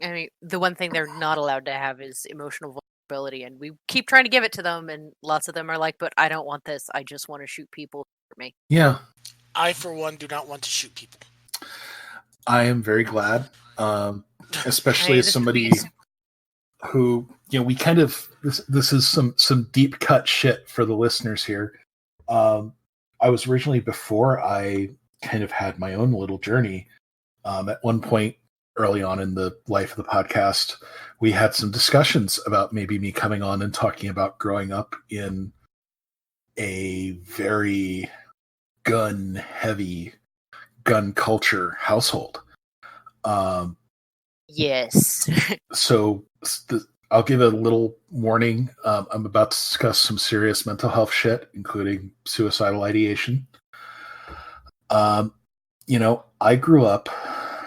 mean, the one thing they're not allowed to have is emotional vulnerability, and we keep trying to give it to them, and lots of them are like, but I don't want this. I just want to shoot people for me. Yeah. I, for one, do not want to shoot people. I am very glad, especially as somebody who, we kind of, this is some deep cut shit for the listeners here. I was originally, before I kind of had my own little journey, at one point early on in the life of the podcast, we had some discussions about maybe me coming on and talking about growing up in a very gun-heavy, gun culture household. Yes. So I'll give a little warning. I'm about to discuss some serious mental health shit, including suicidal ideation. I grew up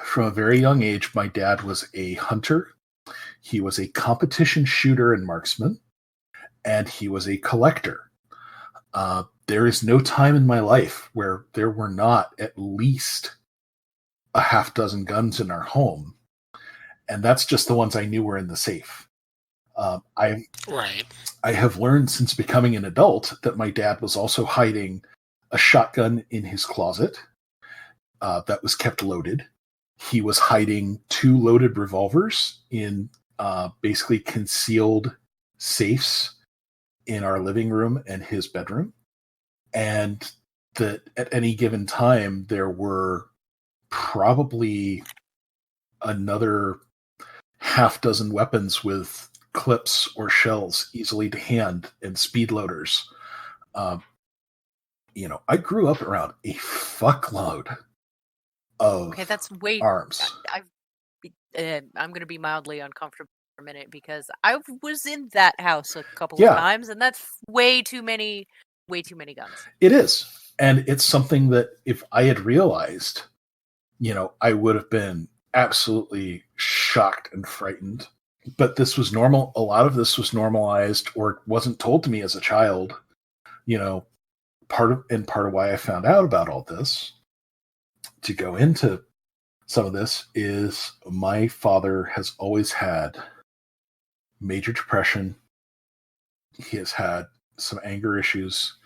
from a very young age. My dad was a hunter. He was a competition shooter and marksman, and he was a collector. There is no time in my life where there were not at least a half dozen guns in our home. And that's just the ones I knew were in the safe. I have learned since becoming an adult that my dad was also hiding a shotgun in his closet that was kept loaded. He was hiding 2 loaded revolvers in basically concealed safes in our living room and his bedroom. And that at any given time, there were probably another half dozen weapons with clips or shells easily to hand and speed loaders. I grew up around a fuckload of that's way arms. I'm going to be mildly uncomfortable for a minute because I was in that house a couple of times, and that's way too many guns. It is. And it's something that if I had realized, I would have been absolutely shocked and frightened. But this was normal. A lot of this was normalized or wasn't told to me as a child. Part of why I found out about all this, to go into some of this, is my father has always had major depression. He has had some anger issues.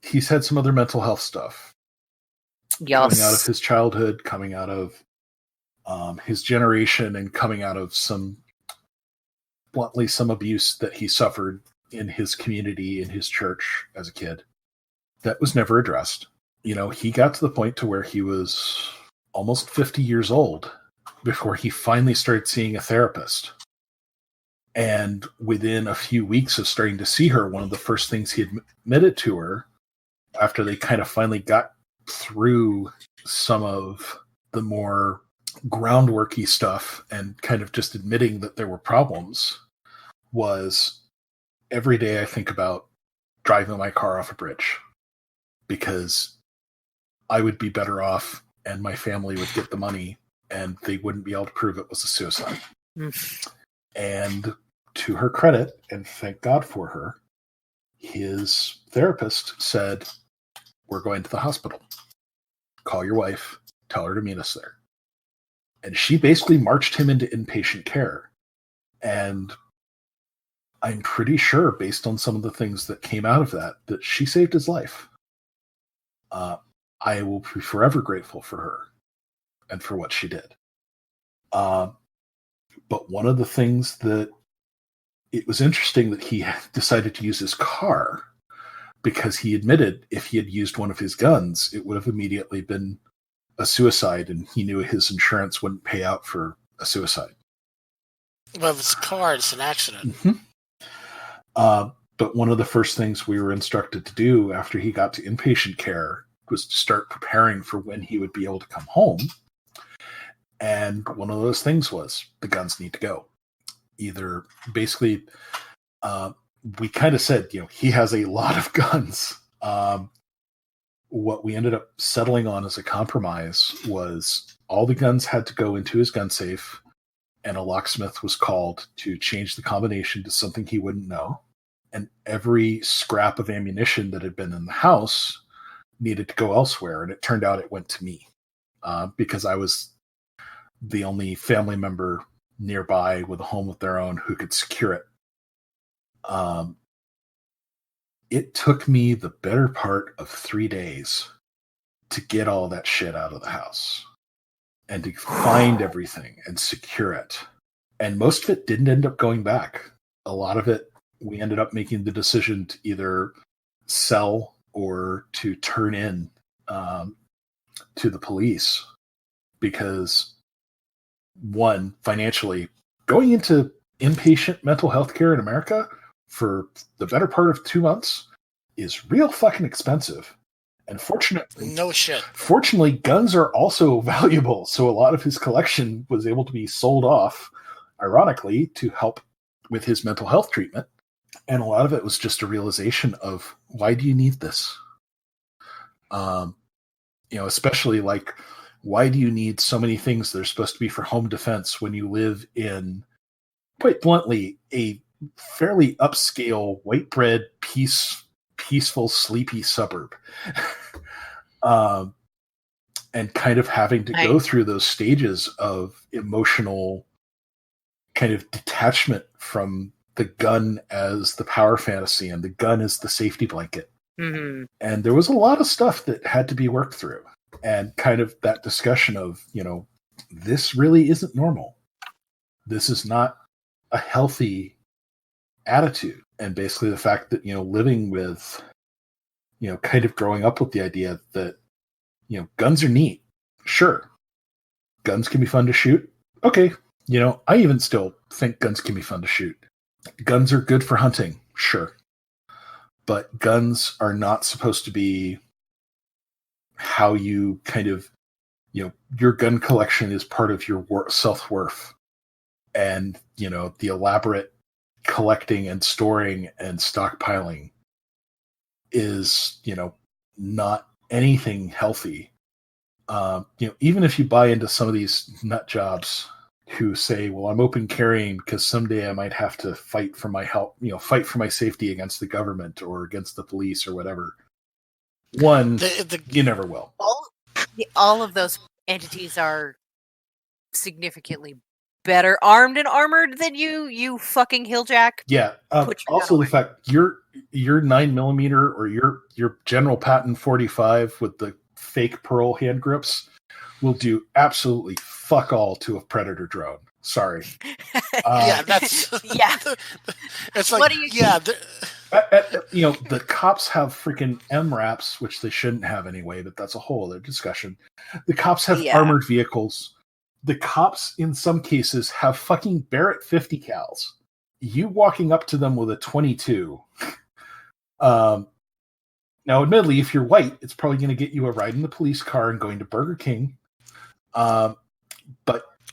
He's had some other mental health stuff. Yes. Coming out of his childhood, coming out of his generation, and coming out of some abuse that he suffered in his community, in his church as a kid, that was never addressed. He got to the point to where he was almost 50 years old before he finally started seeing a therapist. And within a few weeks of starting to see her, one of the first things he admitted to her, after they kind of finally got through some of the more groundworky stuff and kind of just admitting that there were problems, was, every day I think about driving my car off a bridge, because I would be better off and my family would get the money and they wouldn't be able to prove it was a suicide. And to her credit, and thank God for her, his therapist said, "We're going to the hospital. Call your wife, tell her to meet us there." And she basically marched him into inpatient care. And I'm pretty sure, based on some of the things that came out of that she saved his life. I will be forever grateful for her and for what she did. But one of the things that it was interesting that he decided to use his car, because he admitted if he had used one of his guns, it would have immediately been a suicide, and he knew his insurance wouldn't pay out for a suicide. Well, if it's a car, it's an accident. Mm-hmm. But one of the first things we were instructed to do after he got to inpatient care was to start preparing for when he would be able to come home. And one of those things was the guns need to go. Either basically, we kind of said, he has a lot of guns. What we ended up settling on as a compromise was all the guns had to go into his gun safe, and a locksmith was called to change the combination to something he wouldn't know. And every scrap of ammunition that had been in the house needed to go elsewhere. And it turned out it went to me, because I was the only family member nearby with a home of their own who could secure it. It took me the better part of 3 days to get all that shit out of the house and to find everything and secure it. And most of it didn't end up going back. A lot of it, we ended up making the decision to either sell or to turn in to the police, because one, financially, going into inpatient mental health care in America for the better part of 2 months is real fucking expensive. And fortunately, guns are also valuable. So a lot of his collection was able to be sold off, ironically, to help with his mental health treatment. And a lot of it was just a realization of, why do you need this? Especially like, why do you need so many things that are supposed to be for home defense when you live in, quite bluntly, a fairly upscale, white bread, peaceful, sleepy suburb? And kind of having to go through those stages of emotional kind of detachment from the gun as the power fantasy and the gun as the safety blanket. Mm-hmm. And there was a lot of stuff that had to be worked through. And kind of that discussion of, this really isn't normal. This is not a healthy attitude. And basically the fact that, living with, kind of growing up with the idea that, guns are neat. Sure. Guns can be fun to shoot. Okay. I even still think guns can be fun to shoot. Guns are good for hunting. Sure. But guns are not supposed to be how you kind of, your gun collection is part of your self-worth. And, the elaborate collecting and storing and stockpiling is, not anything healthy. Even if you buy into some of these nut jobs who say, well, I'm open carrying because someday I might have to fight for my help, fight for my safety against the government or against the police or whatever. One, you never will. All of those entities are significantly better armed and armored than you fucking hilljack. Yeah. Also, the fact your 9mm or your General Patton 45 with the fake pearl hand grips will do absolutely fuck all to a Predator drone. Sorry. That's yeah. It's like, what do you? Yeah. The cops have freaking MRAPs, which they shouldn't have anyway, but that's a whole other discussion. The cops have armored vehicles. The cops, in some cases, have fucking Barrett 50 cals. You walking up to them with a 22. Now, admittedly, if you're white, it's probably going to get you a ride in the police car and going to Burger King. But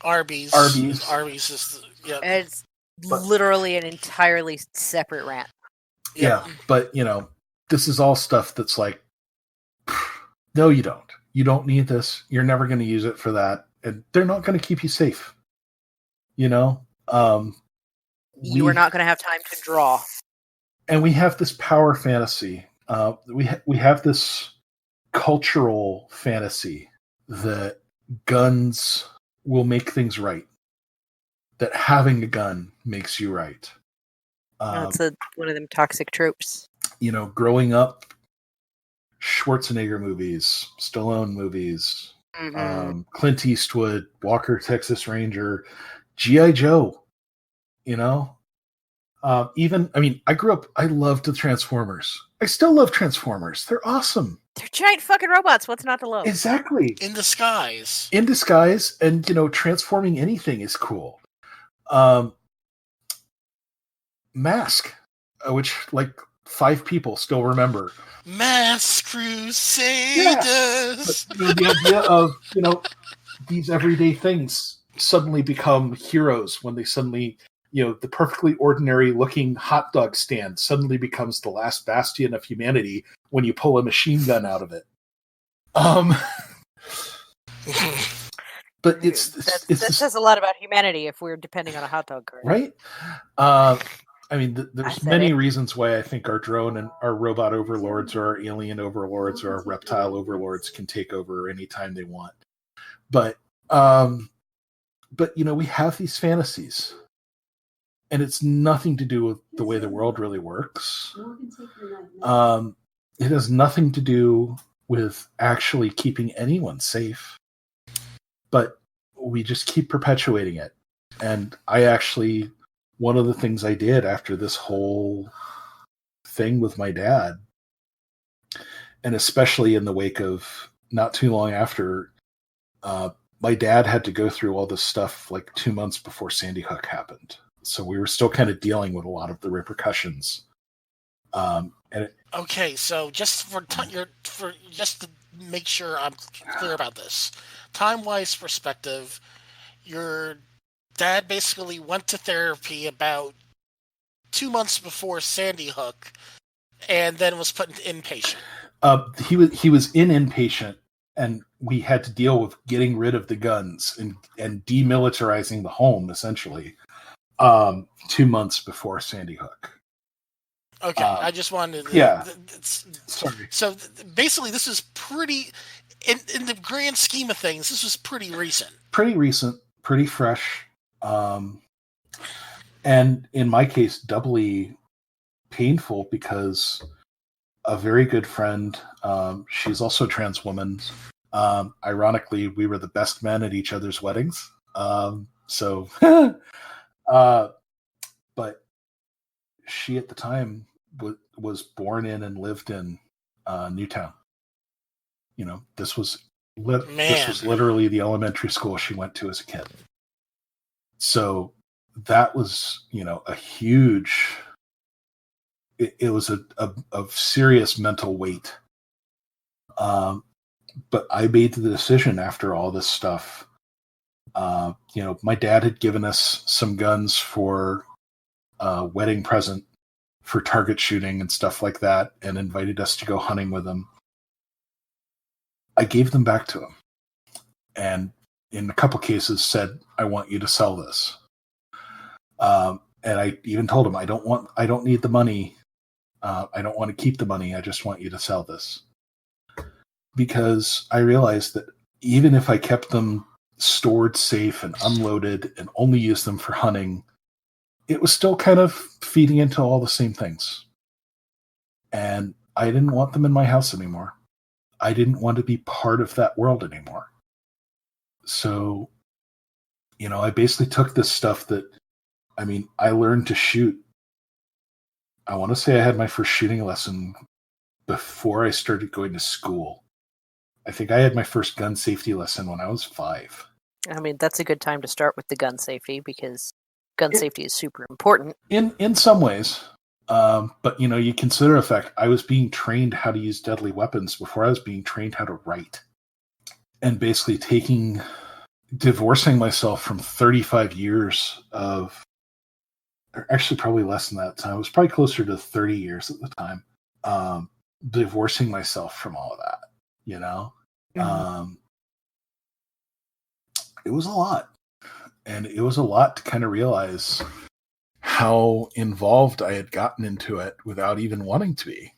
Arby's is It's literally an entirely separate rant. Yeah, but this is all stuff that's like, no, you don't. You don't need this. You're never going to use it for that, and they're not going to keep you safe. You are not going to have time to draw. And we have this power fantasy. We have this cultural fantasy that guns will make things right. That having a gun makes you right. That's one of them toxic tropes. Growing up, Schwarzenegger movies, Stallone movies, Clint Eastwood, Walker, Texas Ranger, G.I. Joe, I grew up, I loved the Transformers. I still love Transformers. They're awesome. They're giant fucking robots. What's not to love? Exactly. In disguise. And, transforming anything is cool. Mask, which, 5 people still remember. Mask Crusaders! Yeah. But, the idea of, these everyday things suddenly become heroes when they suddenly... the perfectly ordinary looking hot dog stand suddenly becomes the last bastion of humanity when you pull a machine gun out of it. But that says a lot about humanity if we're depending on a hot dog cart. Right? There's many reasons why I think our drone and our robot overlords or our alien overlords or our reptile overlords can take over anytime they want. But we have these fantasies. And it's nothing to do with the way the world really works. It has nothing to do with actually keeping anyone safe. But we just keep perpetuating it. And one of the things I did after this whole thing with my dad, and especially in the wake of not too long after, my dad had to go through all this stuff 2 months before Sandy Hook happened. So we were still kind of dealing with a lot of the repercussions. Okay, so just just to make sure I'm clear about this, time-wise perspective, your dad basically went to therapy about 2 months before Sandy Hook, and then was put into inpatient. He was in inpatient, and we had to deal with getting rid of the guns and demilitarizing the home, essentially. 2 months before Sandy Hook. Okay, I just wanted to... Yeah. Sorry. So basically this is pretty... In the grand scheme of things, this was pretty recent. Pretty recent, pretty fresh. And in my case, doubly painful because a very good friend, she's also a trans woman. Ironically, we were the best men at each other's weddings. But she at the time was born in and lived in Newtown. This was literally the elementary school she went to as a kid. So that was, a huge. It was a serious mental weight. But I made the decision after all this stuff. My dad had given us some guns for a wedding present for target shooting and stuff like that, and invited us to go hunting with him. I gave them back to him, and in a couple cases said, "I want you to sell this." And I even told him, "I don't need the money. I don't want to keep the money. I just want you to sell this," because I realized that even if I kept them stored safe and unloaded and only used them for hunting, it was still kind of feeding into all the same things. And I didn't want them in my house anymore. I didn't want to be part of that world anymore. So, I basically took this stuff that, I learned to shoot. I want to say I had my first shooting lesson before I started going to school. I think I had my first gun safety lesson when I was 5. That's a good time to start with the gun safety because gun safety is super important. In some ways. But, you consider the fact I was being trained how to use deadly weapons before I was being trained how to write. And basically divorcing myself from 35 years of, or actually probably less than that time. It was probably closer to 30 years at the time. Divorcing myself from all of that, It was a lot. And it was a lot to kind of realize how involved I had gotten into it without even wanting to be,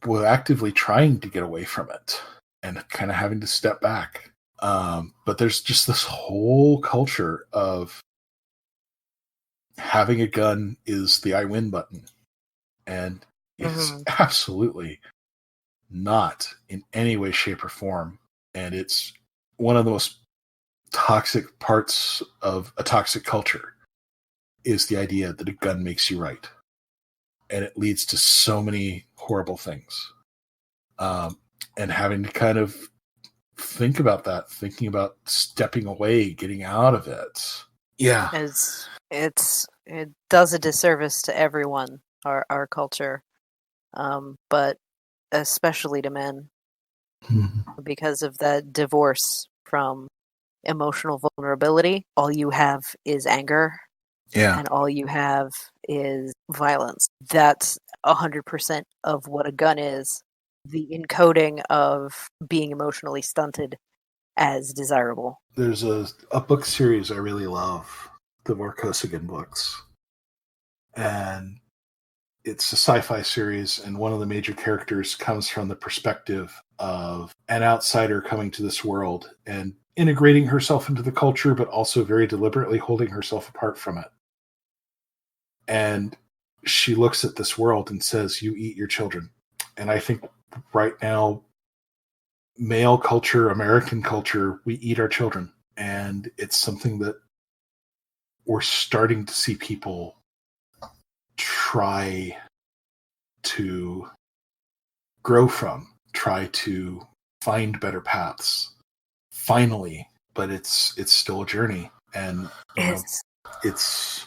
with actively trying to get away from it and kind of having to step back. But there's just this whole culture of having a gun is the I win button. And it's absolutely not in any way, shape, or form. And it's one of the most toxic parts of a toxic culture is the idea that a gun makes you right. And it leads to so many horrible things. And having to kind of think about that, thinking about stepping away, getting out of it. Yeah. It does a disservice to everyone, our culture, but especially to men, because of that divorce from emotional vulnerability. All you have is anger, and all you have is violence. That's 100% of what a gun is. The encoding of being emotionally stunted as desirable. There's a book series I really love, the Vorkosigan books. And it's a sci-fi series, and one of the major characters comes from the perspective of an outsider coming to this world and integrating herself into the culture, but also very deliberately holding herself apart from it. And she looks at this world and says, "You eat your children." And I think right now, male culture, American culture, we eat our children. And it's something that we're starting to see people try to grow from, try to find better paths. Finally, but it's still a journey. And it's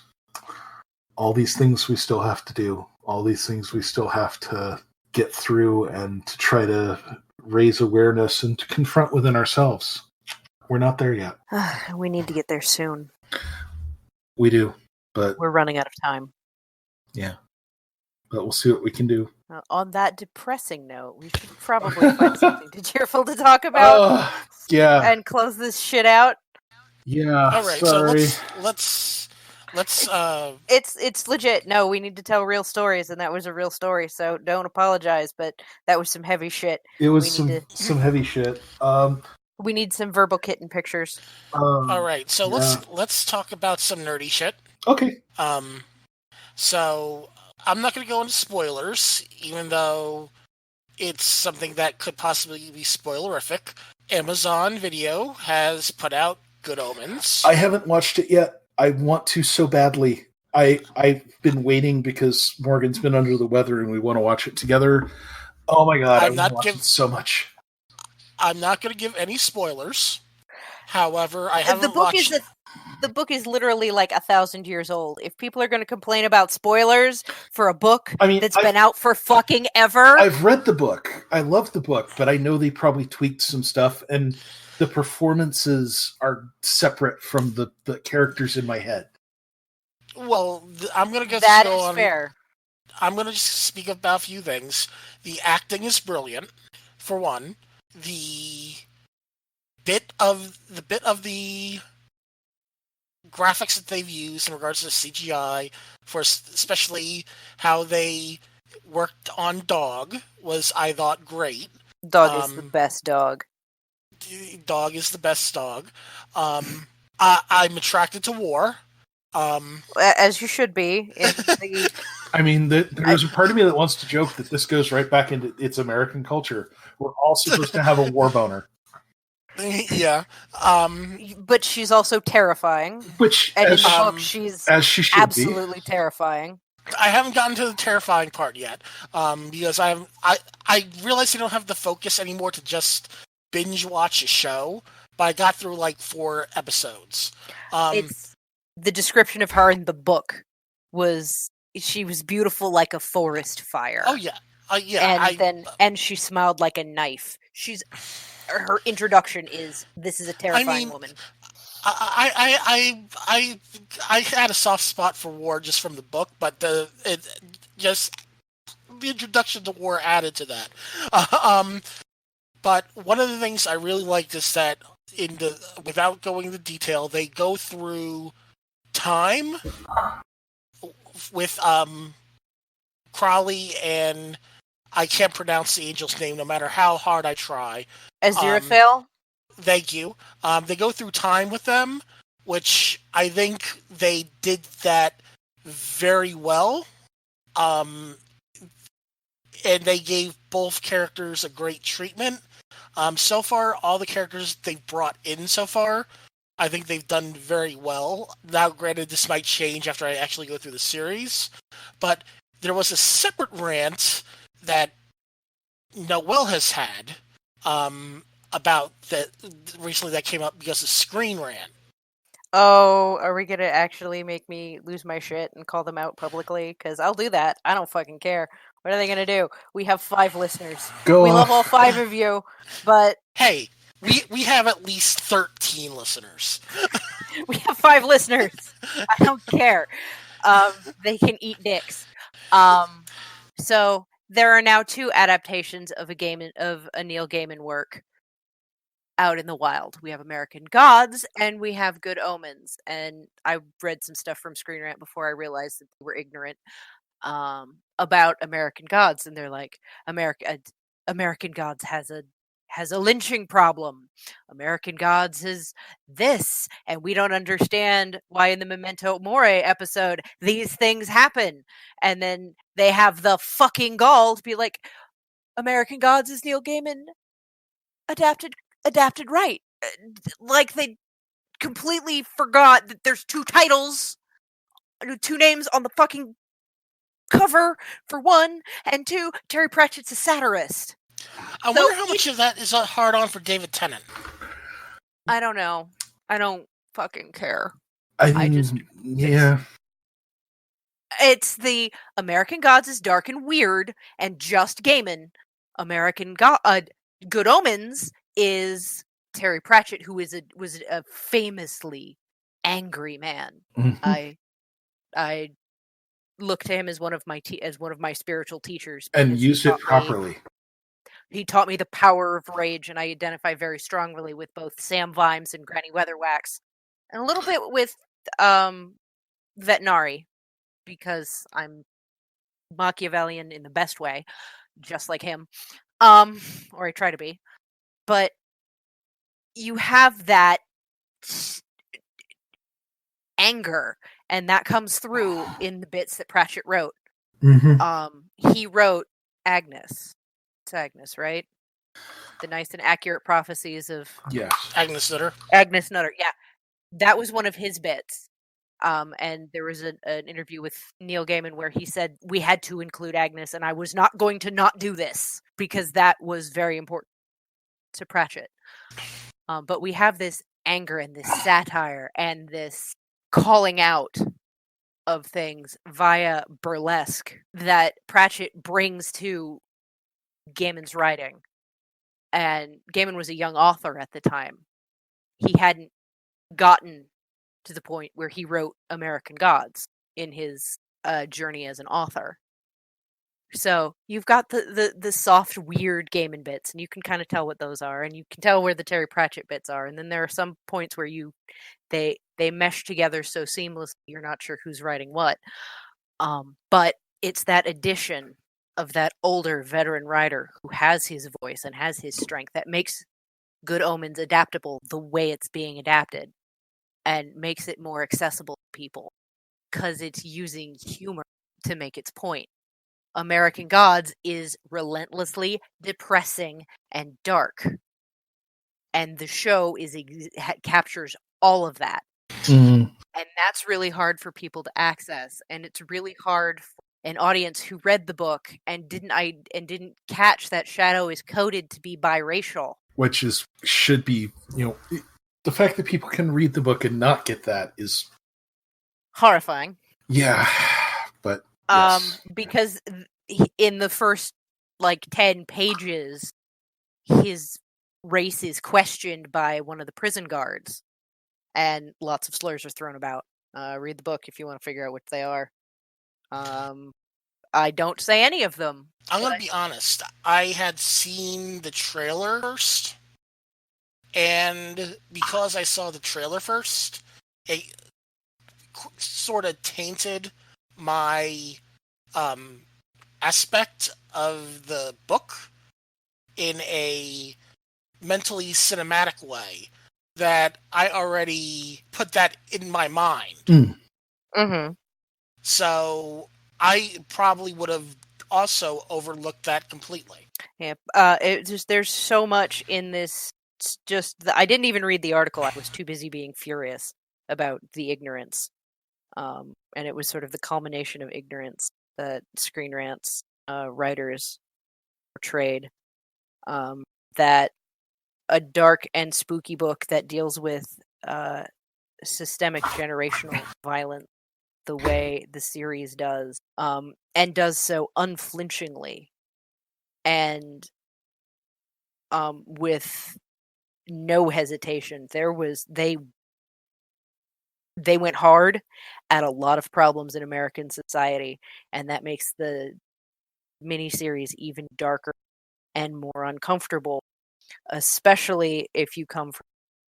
all these things we still have to do, all these things we still have to get through and to try to raise awareness and to confront within ourselves. We're not there yet. We need to get there soon. We do, but we're running out of time. Yeah, but we'll see what we can do. On that depressing note, we should probably find something cheerful to talk about. Yeah, and close this shit out. Yeah. All right, sorry. so let's. It's legit. No, we need to tell real stories, and that was a real story. So don't apologize, but that was some heavy shit. It was some heavy shit. We need some verbal kitten pictures. All right, so let's talk about some nerdy shit. Okay. So I'm not going to go into spoilers, even though it's something that could possibly be spoilerific. Amazon Video has put out Good Omens. I haven't watched it yet. I want to so badly. I've been waiting because Morgan's been under the weather and we want to watch it together. Oh my god, I want to watch it so much. I'm not going to give any spoilers. However, I haven't watched it. The book is literally like 1,000 years old. If people are going to complain about spoilers for a book that's been out for fucking ever. I've read the book. I love the book, but I know they probably tweaked some stuff, and the performances are separate from the characters in my head. Well, I'm going to go That is fair. I'm going to just speak about a few things. The acting is brilliant, for one. The bit of the graphics that they've used in regards to CGI, for especially how they worked on Dog, was, I thought, great. Dog is the best dog. Dog is the best dog. I'm attracted to war. As you should be. I mean, there's a part of me that wants to joke that this goes right back into its American culture. We're all supposed to have a war boner. Yeah. But she's also terrifying. And in the book, she's absolutely terrifying. I haven't gotten to the terrifying part yet, because I realize I don't have the focus anymore to just binge watch a show, but I got through like 4 episodes. It's the description of her in the book was she was beautiful like a forest fire. Oh yeah, yeah. And she smiled like a knife. Her introduction is, this is a terrifying woman. I had a soft spot for war just from the book, but the introduction to war added to that. But one of the things I really liked is that without going into detail, they go through time with Crowley and I can't pronounce the angel's name no matter how hard I try. Aziraphale? Thank you. They go through time with them, which I think they did that very well. And they gave both characters a great treatment. So far, all the characters they've brought in so far, I think they've done very well. Now, granted, this might change after I actually go through the series, but there was a separate rant that Noel has had about that recently that came up because of Screen Rant. Oh, are we gonna actually make me lose my shit and call them out publicly? Because I'll do that. I don't fucking care. What are they gonna do? We have 5 listeners. We love all 5 of you, but hey, we have at least 13 listeners. we have 5 listeners. I don't care. They can eat dicks. So there are now 2 adaptations of a Neil Gaiman work out in the wild. We have American Gods and we have Good Omens. And I read some stuff from Screen Rant before I realized that they were ignorant about American Gods, and they're like, American Gods has a lynching problem. American Gods is this, and we don't understand why in the Memento Mori episode these things happen. And then they have the fucking gall to be like, American Gods is Neil Gaiman adapted right. Like they completely forgot that there's 2 titles, 2 names on the fucking cover for 1, and 2, Terry Pratchett's a satirist. I wonder how much of that is hard on for David Tennant. I don't know. I don't fucking care. It's the American Gods is dark and weird and just Gaiman. Good Omens is Terry Pratchett, who was a famously angry man. Mm-hmm. I look to him as one of my spiritual teachers, and used it properly. He taught me the power of rage, and I identify very strongly with both Sam Vimes and Granny Weatherwax, and a little bit with Vetinari, because I'm Machiavellian in the best way, just like him, or I try to be. But you have that anger, and that comes through in the bits that Pratchett wrote. Mm-hmm. He wrote Agnes. It's Agnes, right? The nice and accurate prophecies of Agnes Nutter. Agnes Nutter, yeah. That was one of his bits. And there was an interview with Neil Gaiman where he said we had to include Agnes, and I was not going to not do this because that was very important to Pratchett. But we have this anger and this satire and this calling out of things via burlesque that Pratchett brings to Gaiman's writing. And Gaiman was a young author at the time. He hadn't gotten to the point where he wrote American Gods in his journey as an author. So you've got the soft, weird Gaiman bits, and you can kind of tell what those are, and you can tell where the Terry Pratchett bits are. And then there are some points where they mesh together so seamlessly you're not sure who's writing what. But it's that addition of that older veteran writer who has his voice and has his strength that makes Good Omens adaptable the way it's being adapted, and makes it more accessible to people because it's using humor to make its point. American Gods is relentlessly depressing and dark, and the show captures all of that. And that's really hard for people to access, and it's really hard for an audience who read the book and didn't catch that Shadow is coded to be biracial, which should be, the fact that people can read the book and not get that is horrifying. Yeah, but yes. Because in the first 10 pages, his race is questioned by one of the prison guards, and lots of slurs are thrown about. Read the book if you want to figure out what they are. I don't say any of them. I'm going to be honest. I had seen the trailer first, and because I saw the trailer first, it sort of tainted my aspect of the book in a mentally cinematic way that I already put that in my mind. Mm-hmm. So I probably would have also overlooked that completely. Yeah. There's so much in this. I didn't even read the article. I was too busy being furious about the ignorance. And it was sort of the culmination of ignorance that Screen Rant's writers portrayed. That a dark and spooky book that deals with systemic generational violence the way the series does, and does so unflinchingly and with no hesitation. They went hard at a lot of problems in American society, and that makes the miniseries even darker and more uncomfortable, especially if you come from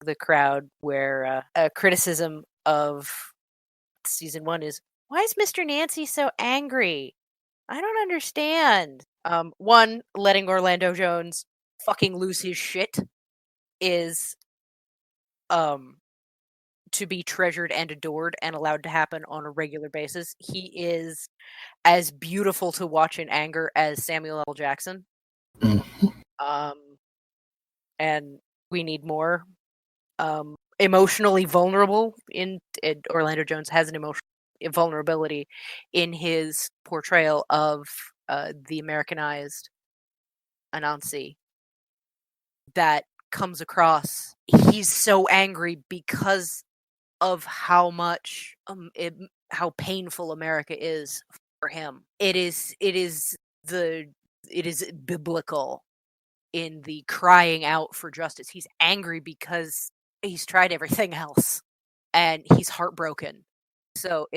the crowd where a criticism of season 1 is, why is Mr. Nancy so angry? I don't understand. One, letting Orlando Jones fucking lose his shit is to be treasured and adored and allowed to happen on a regular basis. He is as beautiful to watch in anger as Samuel L. Jackson. And we need more. Emotionally vulnerable Orlando Jones has an emotional vulnerability in his portrayal of the Americanized Anansi that comes across. He's so angry because of how much how painful America is for him. It is biblical in the crying out for justice. He's angry because he's tried everything else and he's heartbroken. So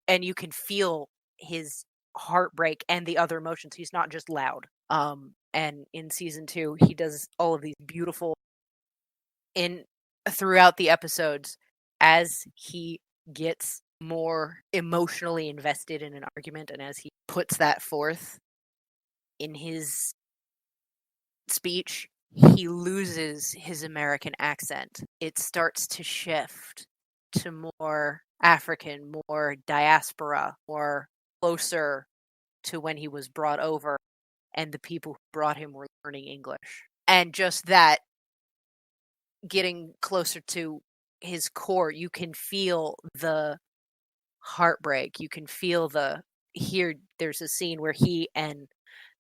and you can feel his heartbreak and the other emotions. He's not just loud. And in season 2, he does all of these beautiful throughout the episodes as he gets more emotionally invested in an argument and as he puts that forth in his speech, he loses his American accent. It starts to shift to more African, more diaspora, more closer to when he was brought over and the people who brought him were learning English. And just that, getting closer to his core, you can feel the heartbreak. You can feel there's a scene where he and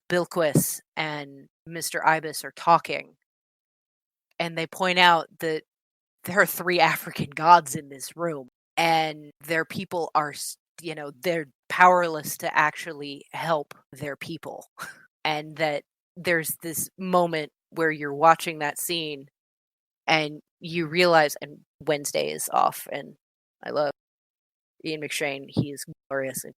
Bilquis and Mr. Ibis are talking, and they point out that there are 3 African gods in this room, and their people are, they're powerless to actually help their people. And that there's this moment where you're watching that scene and you realize, and Wednesday is off, and I love Ian McShane. He is glorious. And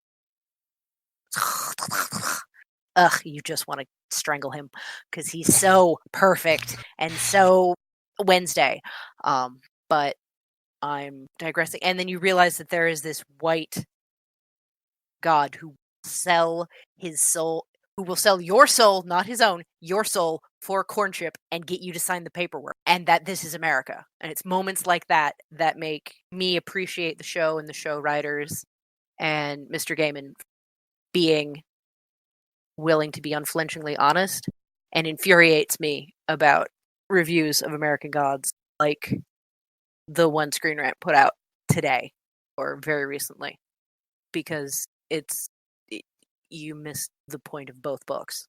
you just want to strangle him because he's so perfect and so Wednesday. But I'm digressing. And then you realize that there is this white god who will sell his soul, who will sell your soul, not his own, your soul for a corn chip and get you to sign the paperwork. And that this is America. And it's moments like that that make me appreciate the show and the show writers and Mr. Gaiman being willing to be unflinchingly honest, and infuriates me about reviews of American Gods like the one Screen Rant put out today or very recently, because you missed the point of both books.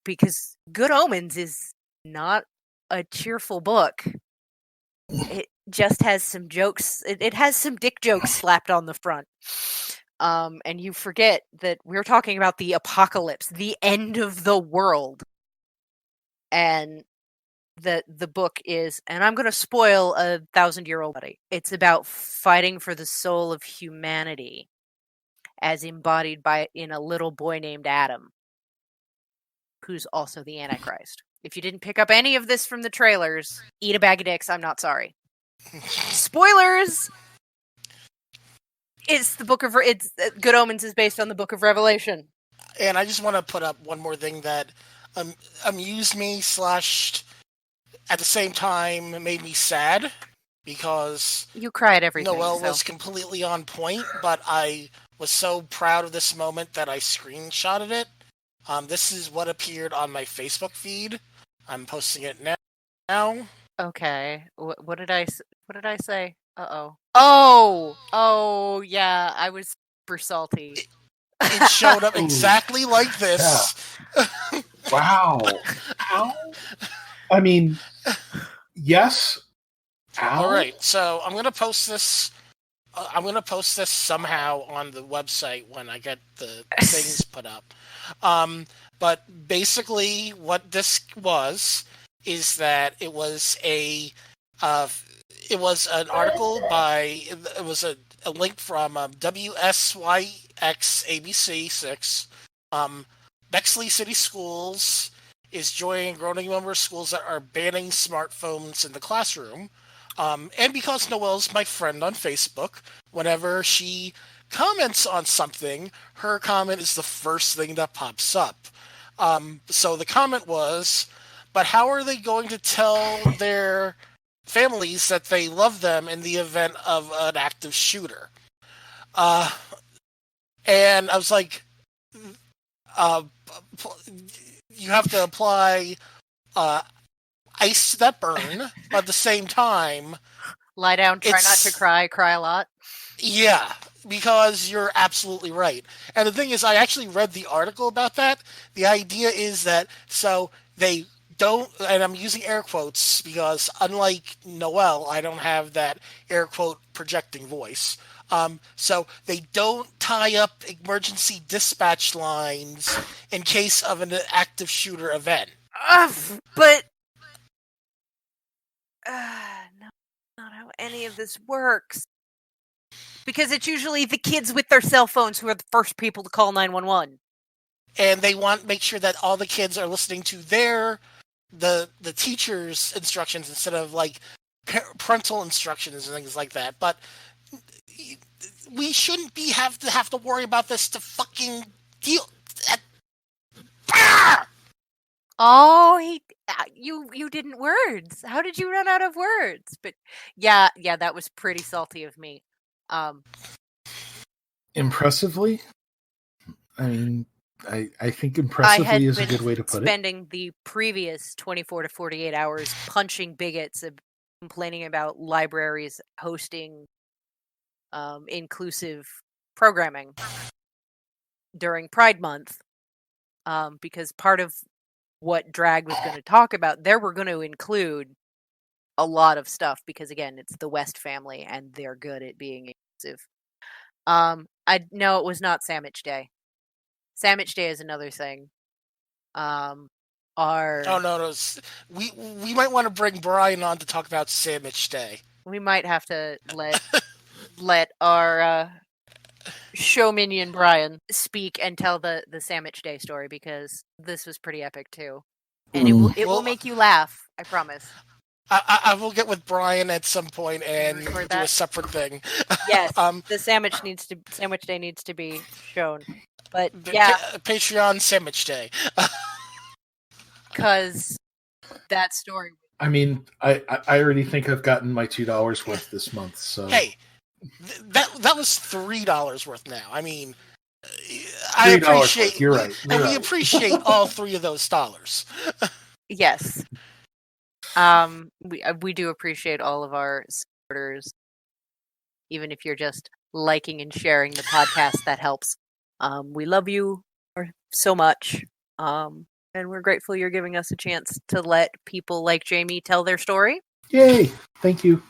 Because Good Omens is not a cheerful book. It just has some jokes. It has some dick jokes slapped on the front. And you forget that we're talking about the apocalypse, the end of the world. And that the book is, and I'm going to spoil a 1,000-year-old body. It's about fighting for the soul of humanity as embodied in a little boy named Adam, who's also the Antichrist. If you didn't pick up any of this from the trailers, eat a bag of dicks. I'm not sorry. Spoilers! It's the book of Good Omens is based on the Book of Revelation. And I just want to put up one more thing that amused me / at the same time made me sad, because you cry at everything. Noelle was completely on point, but I was so proud of this moment that I screenshotted it. This is what appeared on my Facebook feed. I'm posting it now. Okay. What did I say? Oh, yeah. I was super salty. It showed up exactly like this. Yeah. Wow. How? I mean, yes. How? All right, so I'm gonna post this. I'm gonna post this somehow on the website when I get the things put up. But basically, what this is that it was an article by, it was a link from WSYX ABC 6. Bexley City Schools is joining a growing number of schools that are banning smartphones in the classroom. And because Noelle's my friend on Facebook, whenever she comments on something, her comment is the first thing that pops up. So the comment was, but how are they going to tell their families that they love them in the event of an active shooter? And I was like, you have to apply ice to that burn, but at the same time, lie down, try not to cry a lot. Yeah, because you're absolutely right. And the thing is, I actually read the article about that. The idea is that, so they don't, and I'm using air quotes because unlike Noelle, I don't have that air quote projecting voice. So they don't tie up emergency dispatch lines in case of an active shooter event. But no, not how any of this works. Because it's usually the kids with their cell phones who are the first people to call 911. And they want to make sure that all the kids are listening to the teacher's instructions instead of like parental instructions and things like that. But we shouldn't have to worry about this to fucking deal. Oh, you didn't words. How did you run out of words? But yeah, that was pretty salty of me. Impressively? I mean, I think impressively is a good way to put it. Spending the previous 24 to 48 hours punching bigots and complaining about libraries hosting inclusive programming during Pride Month, because part of what Drag was going to talk about, they were going to include a lot of stuff because, again, it's the West family and they're good at being inclusive. No, it was not Sandwich Day. Sandwich Day is another thing. No. We might want to bring Brian on to talk about Sandwich Day. We might have to let our show minion Brian speak and tell the Sandwich Day story, because this was pretty epic too, and it will make you laugh. I promise. I will get with Brian at some point and do a separate thing. Yes, the Sandwich Day needs to be shown. But yeah, Patreon Sandwich Day. Because that story. I mean, I already think I've gotten my $2 worth this month. So hey, that was $3 worth now. I mean, I appreciate. You're right. We appreciate all three of those dollars. Yes. We do appreciate all of our supporters, even if you're just liking and sharing the podcast. That helps. We love you so much, and we're grateful you're giving us a chance to let people like Jaymie tell their story. Yay! Thank you.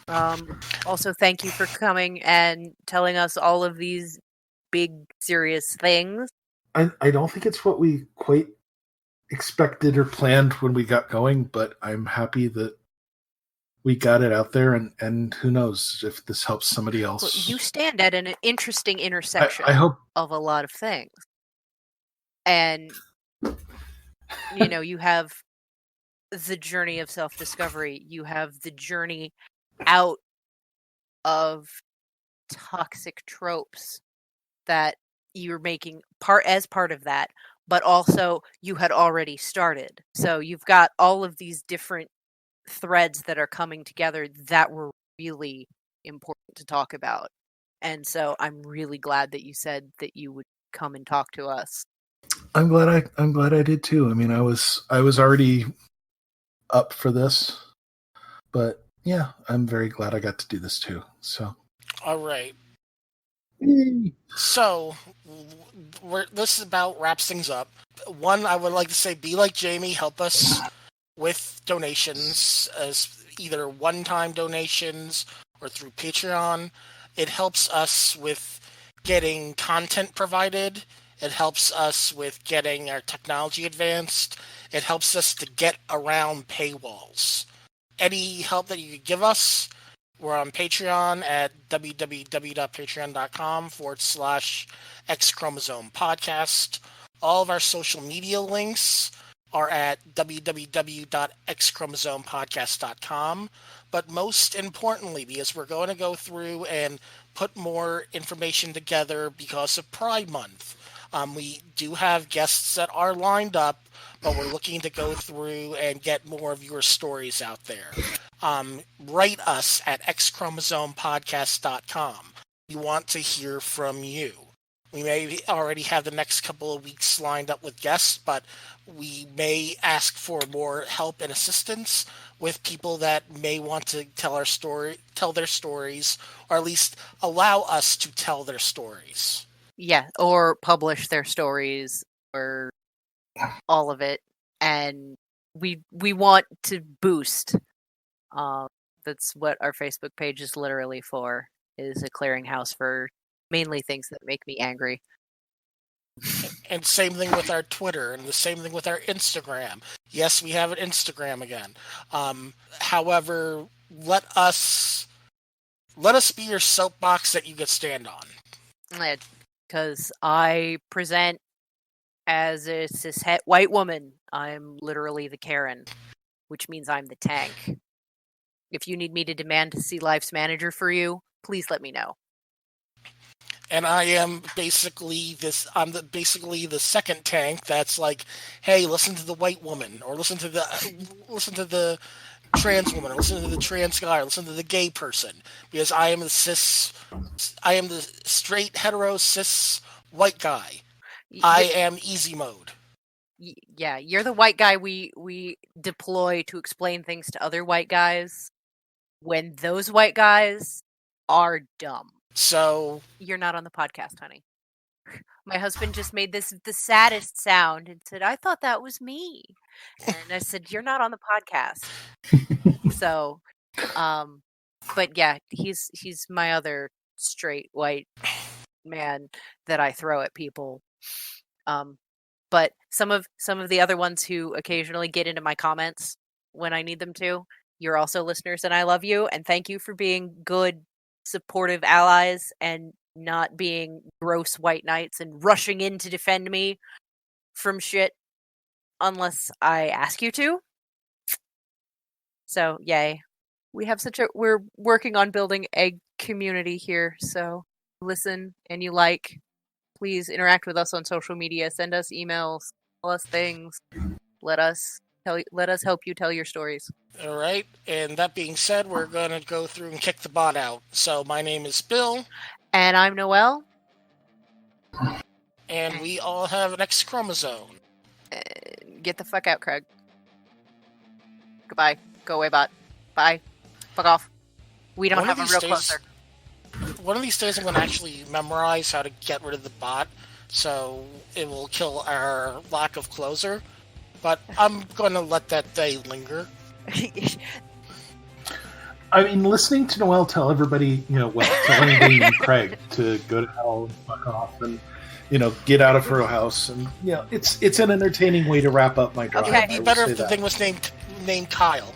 Also, thank you for coming and telling us all of these big, serious things. I don't think it's what we quite expected or planned when we got going, but I'm happy that we got it out there, and who knows if this helps somebody else. Well, you stand at an interesting intersection I hope of a lot of things. And, you have the journey of self-discovery. You have the journey out of toxic tropes that you're making part of that, but also you had already started. So you've got all of these different threads that are coming together that were really important to talk about. And so I'm really glad that you said that you would come and talk to us. I'm glad I did too. I mean, I was already up for this, but yeah, I'm very glad I got to do this too. So, All right. Yay. So, this about wraps things up. One, I would like to say, be like Jaymie, help us with donations, as either one-time donations or through Patreon. It helps us with getting content provided. It helps us with getting our technology advanced. It helps us to get around paywalls. Any help that you could give us, we're on Patreon at www.patreon.com/X-Chromosome podcast. All of our social media links are at www.xchromosomepodcast.com. But most importantly, because we're going to go through and put more information together because of Pride Month, we do have guests that are lined up, but we're looking to go through and get more of your stories out there. Write us at xchromosomepodcast.com. We want to hear from you. We may already have the next couple of weeks lined up with guests, but we may ask for more help and assistance with people that may want to tell their stories, or at least allow us to tell their stories. Yeah, or publish their stories, or all of it. And we want to boost. That's what our Facebook page is literally for, is a clearinghouse for mainly things that make me angry. And same thing with our Twitter, and the same thing with our Instagram. Yes, we have an Instagram again. However, let us be your soapbox that you could stand on. Because I present as a cishet white woman. I'm literally the Karen, which means I'm the tank. If you need me to demand to see Life's manager for you, please let me know. And I am basically basically the second tank that's like, hey, listen to the white woman, or listen to the trans woman, or listen to the trans guy, or listen to the gay person, because I am the straight hetero cis white guy. I am easy mode. Yeah, you're the white guy we deploy to explain things to other white guys when those white guys are dumb. So you're not on the podcast, honey. My husband just made the saddest sound and said, "I thought that was me." And I said, "You're not on the podcast." So, but yeah, he's my other straight white man that I throw at people. But some of the other ones who occasionally get into my comments when I need them to, you're also listeners, and I love you, and thank you for being good, supportive allies and not being gross white knights and rushing in to defend me from shit unless I ask you to. So, yay. We're working on building a community here, so listen and you like. Please interact with us on social media, send us emails, tell us things. Let us help you tell your stories. All right, and that being said, we're going to go through and kick the bot out. So my name is Bill. And I'm Noelle. And we all have an X chromosome. Get the fuck out, Craig. Goodbye. Go away, bot. Bye. Fuck off. We don't have a real closer. One of these days I'm going to actually memorize how to get rid of the bot, so it will kill our lack of closer. But I'm going to let that day linger. I mean, listening to Noelle tell everybody, tell anybody named Craig to go to hell and fuck off and, get out of her house. And, it's an entertaining way to wrap up my drive. Okay, it'd be better if the thing was named Kyle.